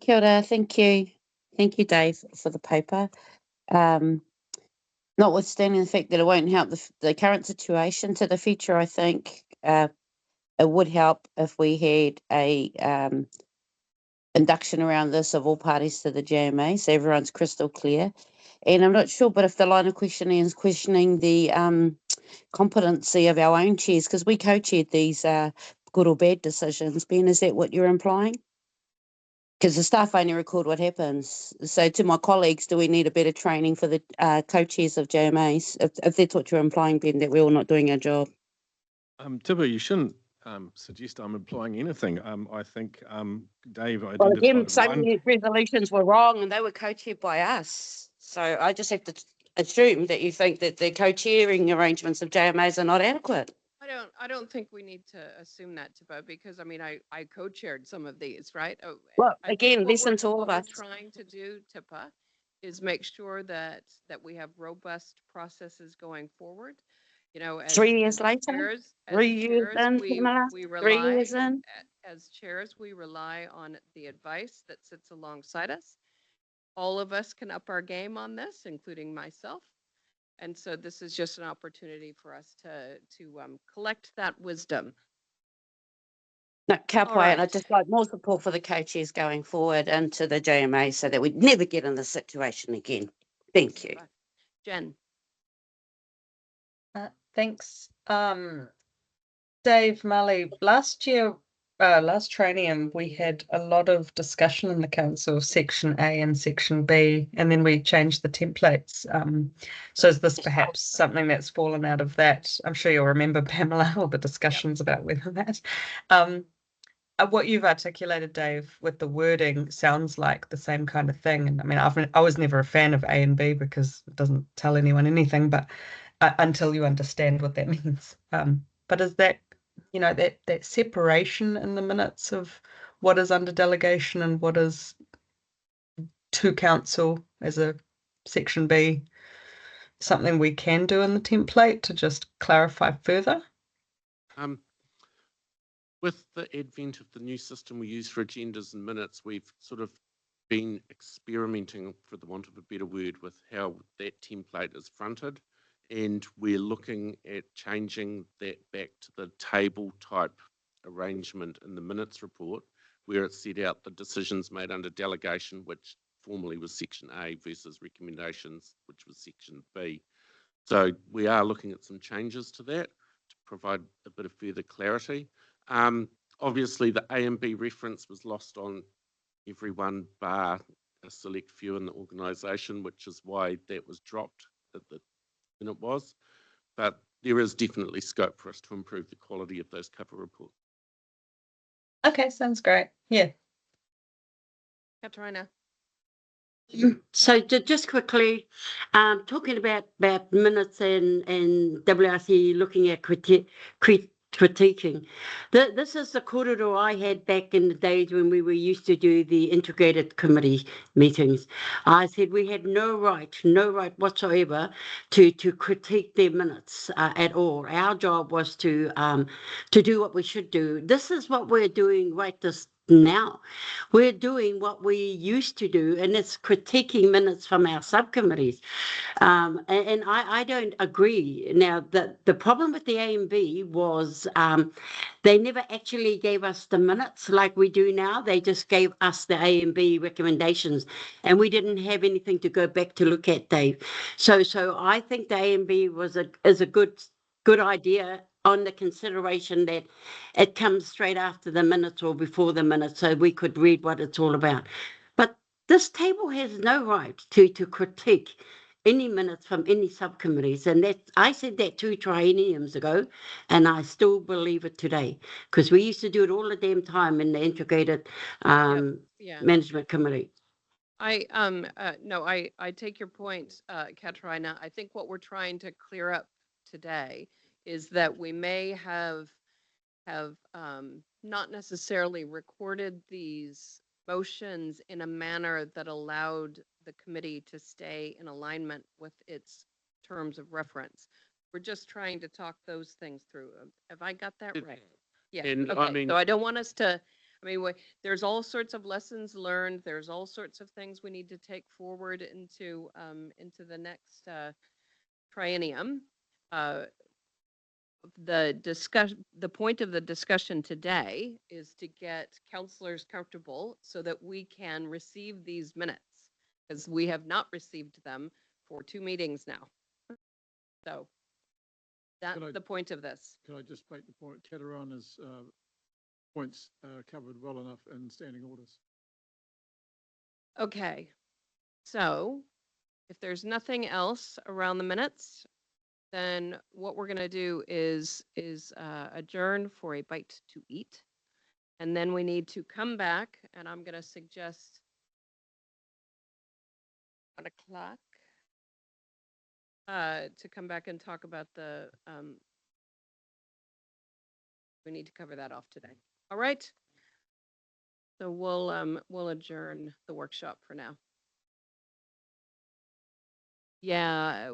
Kia ora, thank you. Thank you, Dave, for the paper. Notwithstanding the fact that it won't help the current situation to the future, I think it would help if we had a induction around this of all parties to the JMA, so everyone's crystal clear. And I'm not sure, but if the line of questioning is questioning the competency of our own chairs, because we co-chaired these good or bad decisions. Ben, is that what you're implying? Because the staff only record what happens. So to my colleagues, do we need a better training for the co-chairs of JMAs? If that's what you're implying, Ben, that we're all not doing our job. Tipa, you shouldn't suggest I'm implying anything. I think Dave identified Well, again, so one. many resolutions were wrong and they were co-chaired by us. So I just have to assume that you think that the co-chairing arrangements of JMAs are not adequate. I don't think we need to assume that, Tipa, because I mean, I co-chaired some of these, right? Well, I think again, what listen we're- to all of what we're us. Trying to do, Tipa, is make sure that we have robust processes going forward. You know, as 3 years later, chairs, 3 years in, Pamela, we 3 rely years in. as chairs, we rely on the advice that sits alongside us. All of us can up our game on this, including myself. And so this is just an opportunity for us to collect that wisdom. No, ka All pai, and right. I'd just like more support for the co-chairs going forward into the JMA so that we'd never get in this situation again. Thank you. Jen. Thanks. Dave Mully, last year Last training, we had a lot of discussion in the council of section A and section B, and then we changed the templates. So is this perhaps something that's fallen out of that? I'm sure you'll remember, Pamela, all the discussions about whether that. What you've articulated, Dave, with the wording sounds like the same kind of thing. And I mean, I was never a fan of A and B because it doesn't tell anyone anything, but until you understand what that means. But is that, that separation in the minutes of what is under delegation and what is to council as a section B, something we can do in the template to just clarify further? With the advent of the new system we use for agendas and minutes, we've sort of been experimenting, for the want of a better word, with how that template is fronted. And we're looking at changing that back to the table type arrangement in the minutes report, where it set out the decisions made under delegation, which formerly was section A, versus recommendations, which was section B. So we are looking at some changes to that to provide a bit of further clarity. Obviously, the A and B reference was lost on everyone bar a select few in the organisation, which is why that was dropped when it was. But there is definitely scope for us to improve the quality of those cover reports. Okay, sounds great. Yeah. Katarina. So just quickly, talking about minutes and WRC looking at critiquing. This is the corridor I had back in the days when we were used to do the integrated committee meetings. I said we had no right whatsoever to critique their minutes at all. Our job was to do what we should do. This is what we're doing right this now. We're doing what we used to do, and it's critiquing minutes from our subcommittees. And I don't agree. Now, the problem with the A and B was they never actually gave us the minutes like we do now. They just gave us the A and B recommendations, and we didn't have anything to go back to look at, Dave. So I think the A and B is a good idea, on the consideration that it comes straight after the minutes or before the minutes, so we could read what it's all about. But this table has no right to critique any minutes from any subcommittees, and that I said that 2 trienniums ago, and I still believe it today, because we used to do it all the damn time in the integrated management committee. No, I take your point, Katarina. I think what we're trying to clear up today is that we may have not necessarily recorded these motions in a manner that allowed the committee to stay in alignment with its terms of reference. We're just trying to talk those things through. Have I got that right? Yeah. And okay. So I don't want us to, there's all sorts of lessons learned. There's all sorts of things we need to take forward into the next triennium. The point of the discussion today is to get counselors comfortable so that we can receive these minutes, because we have not received them for 2 meetings now. So that's the point of this. Can I just make the point, Katarina's points covered well enough in standing orders. Okay, so if there's nothing else around the minutes, then what we're going to do is adjourn for a bite to eat. And then we need to come back, and I'm going to suggest 1 o'clock to come back and talk about the, we need to cover that off today. All right. So we'll adjourn the workshop for now. Yeah,